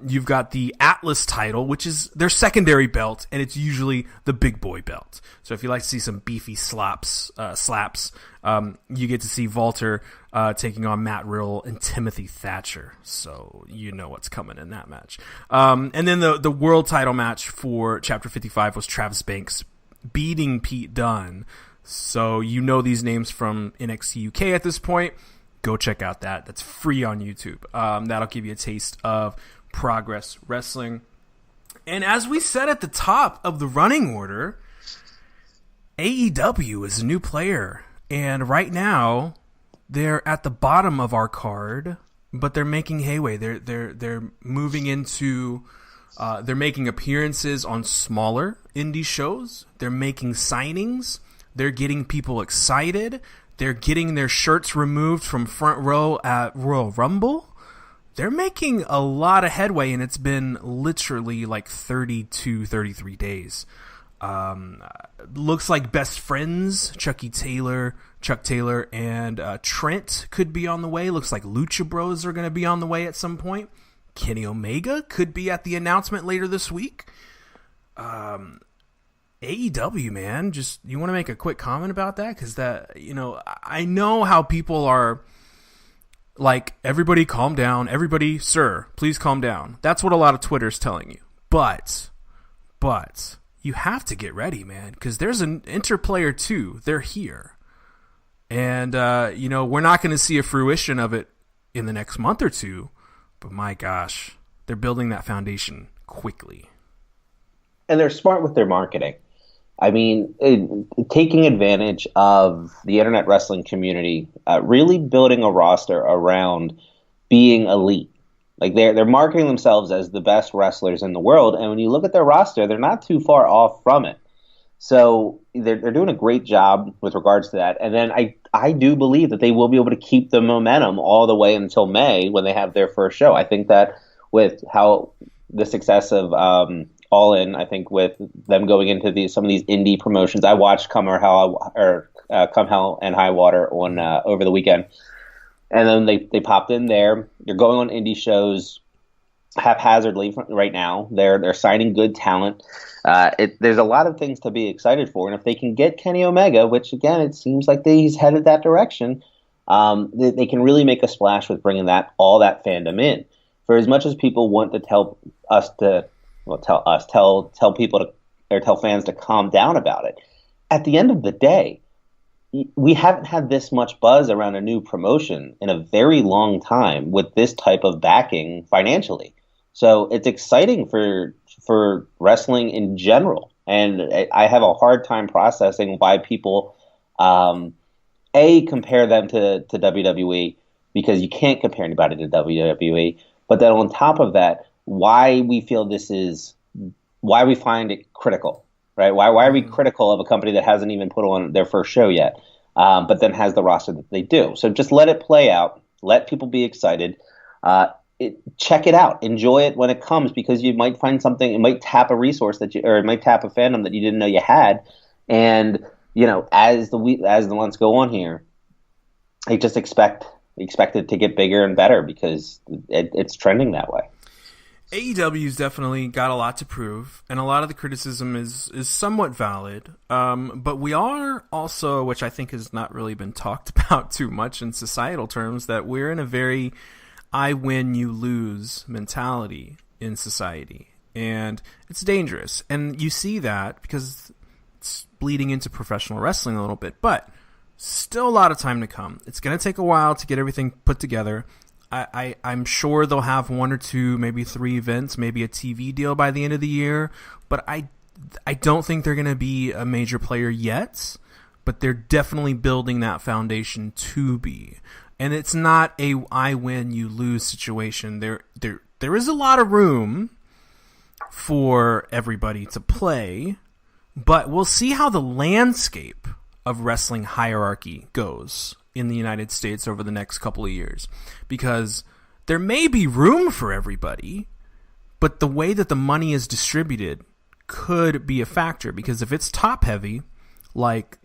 Speaker 2: You've got the Atlas title, which is their secondary belt, and it's usually the big boy belt. So if you like to see some beefy slaps, you get to see Walter taking on Matt Riddle and Timothy Thatcher. So you know what's coming in that match. And then the world title match for Chapter 55 was Travis Banks beating Pete Dunne. So you know these names from NXT UK at this point. Go check out that. That's free on YouTube. That'll give you a taste of Progress Wrestling. And as we said at the top of the running order, AEW is a new player. And right now, they're at the bottom of our card, but they're making headway. They're moving into... they're making appearances on smaller indie shows. They're making signings. They're getting people excited. They're getting their shirts removed from front row at Royal Rumble. They're making a lot of headway, and it's been literally like 32, 33 days. Looks like Best Friends, Chuck Taylor, and Trent could be on the way. Looks like Lucha Bros are going to be on the way at some point. Kenny Omega could be at the announcement later this week. AEW, man, just you want to make a quick comment about that? Because I know how people are like, everybody calm down. Everybody, sir, please calm down. That's what a lot of Twitter's telling you. But you have to get ready, man, because there's an Interplayer 2. They're here. And, we're not going to see a fruition of it in the next month or two. But my gosh, they're building that foundation quickly.
Speaker 3: And they're smart with their marketing. I mean, taking advantage of the internet wrestling community, really building a roster around being elite. Like they're marketing themselves as the best wrestlers in the world, and when you look at their roster, they're not too far off from it. So they're doing a great job with regards to that. And then I do believe that they will be able to keep the momentum all the way until May when they have their first show. I think that with how the success of All In, I think with them going into some of these indie promotions, I watched Come Hell and High Water on over the weekend, and then they popped in there. They're going on indie shows haphazardly right now. They're signing good talent. There's a lot of things to be excited for, and if they can get Kenny Omega, which again it seems like he's headed that direction, they can really make a splash with bringing all that fandom in. For as much as people want to tell fans to calm down about it, at the end of the day, we haven't had this much buzz around a new promotion in a very long time with this type of backing financially. So it's exciting for wrestling in general. And I have a hard time processing why people, compare them to WWE, because you can't compare anybody to WWE. But then on top of that, why we find it critical, right? Why are we critical of a company that hasn't even put on their first show yet, but then has the roster that they do? So just let it play out. Let people be excited. Check it out. Enjoy it when it comes, because you might find something. It might tap a resource or it might tap a fandom that you didn't know you had. And as the months go on here, I just expect it to get bigger and better because it's trending that way.
Speaker 2: AEW's definitely got a lot to prove, and a lot of the criticism is somewhat valid. But we are also, which I think has not really been talked about too much in societal terms, that we're in a very I win, you lose mentality in society. And it's dangerous. And you see that because it's bleeding into professional wrestling a little bit. But still a lot of time to come. It's going to take a while to get everything put together. I'm sure they'll have 1 or 2, maybe 3 events, maybe a TV deal by the end of the year. But I don't think they're going to be a major player yet. But they're definitely building that foundation to be. and it's not a I win, you lose situation. There is a lot of room for everybody to play, but we'll see how the landscape of wrestling hierarchy goes in the United States over the next couple of years, because there may be room for everybody, but the way that the money is distributed could be a factor, because if it's top heavy, like,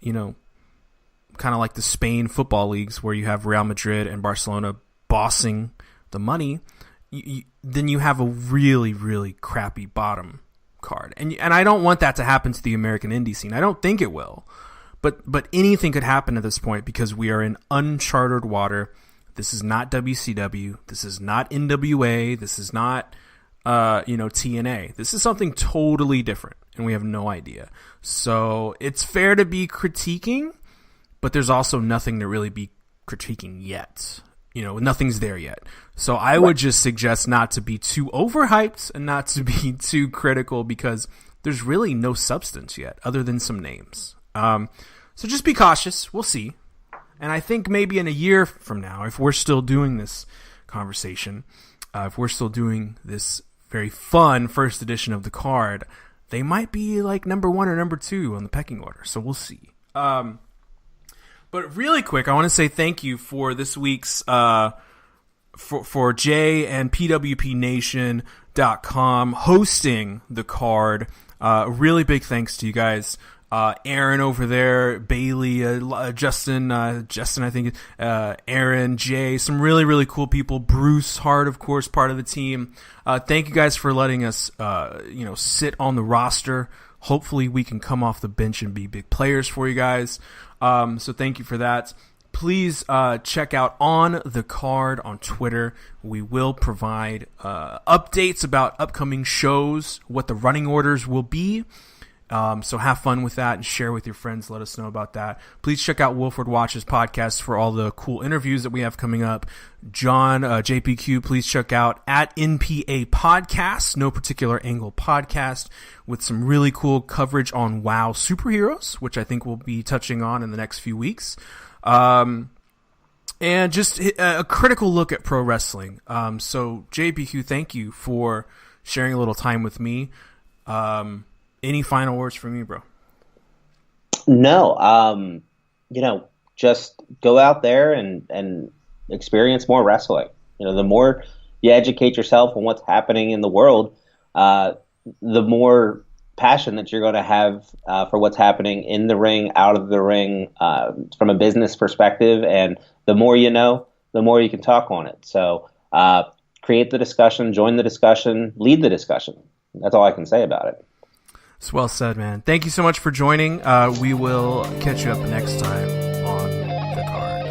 Speaker 2: kind of like the Spain football leagues where you have Real Madrid and Barcelona bossing the money, then you have a really, really crappy bottom card. And I don't want that to happen to the American indie scene. I don't think it will. But anything could happen at this point, because we are in uncharted water. This is not WCW. This is not NWA. This is not TNA. This is something totally different, and we have no idea. So it's fair to be critiquing, but there's also nothing to really be critiquing yet. Nothing's there yet. So I would just suggest not to be too overhyped and not to be too critical, because there's really no substance yet other than some names. So just be cautious. We'll see. And I think maybe in a year from now, if we're still doing this conversation, if we're still doing this very fun first edition of the card, they might be like number 1 or number 2 on the pecking order. So we'll see. But really quick, I want to say thank you for this week's for Jay and PWPNation.com hosting the card. Really big thanks to you guys. Aaron over there, Bailey, Justin, I think, Aaron, Jay, some really, really cool people. Bruce Hart, of course, part of the team. Thank you guys for letting us, sit on the roster. Hopefully we can come off the bench and be big players for you guys. So thank you for that. Please check out On The Card on Twitter. We will provide updates about upcoming shows, what the running orders will be. So have fun with that and share with your friends. Let us know about that. Please check out Wilford Watch's podcast for all the cool interviews that we have coming up. John, JPQ, please check out at NPA Podcast, No Particular Angle Podcast, with some really cool coverage on WoW superheroes, which I think we'll be touching on in the next few weeks. And just a critical look at pro wrestling. So JPQ, thank you for sharing a little time with me. Any final words from you, bro?
Speaker 3: No. Just go out there and experience more wrestling. The more you educate yourself on what's happening in the world, the more passion that you're going to have for what's happening in the ring, out of the ring, from a business perspective. And the more you know, the more you can talk on it. So create the discussion, join the discussion, lead the discussion. That's all I can say about it.
Speaker 2: It's well said, man. Thank you so much for joining. We will catch you up next time on The Card.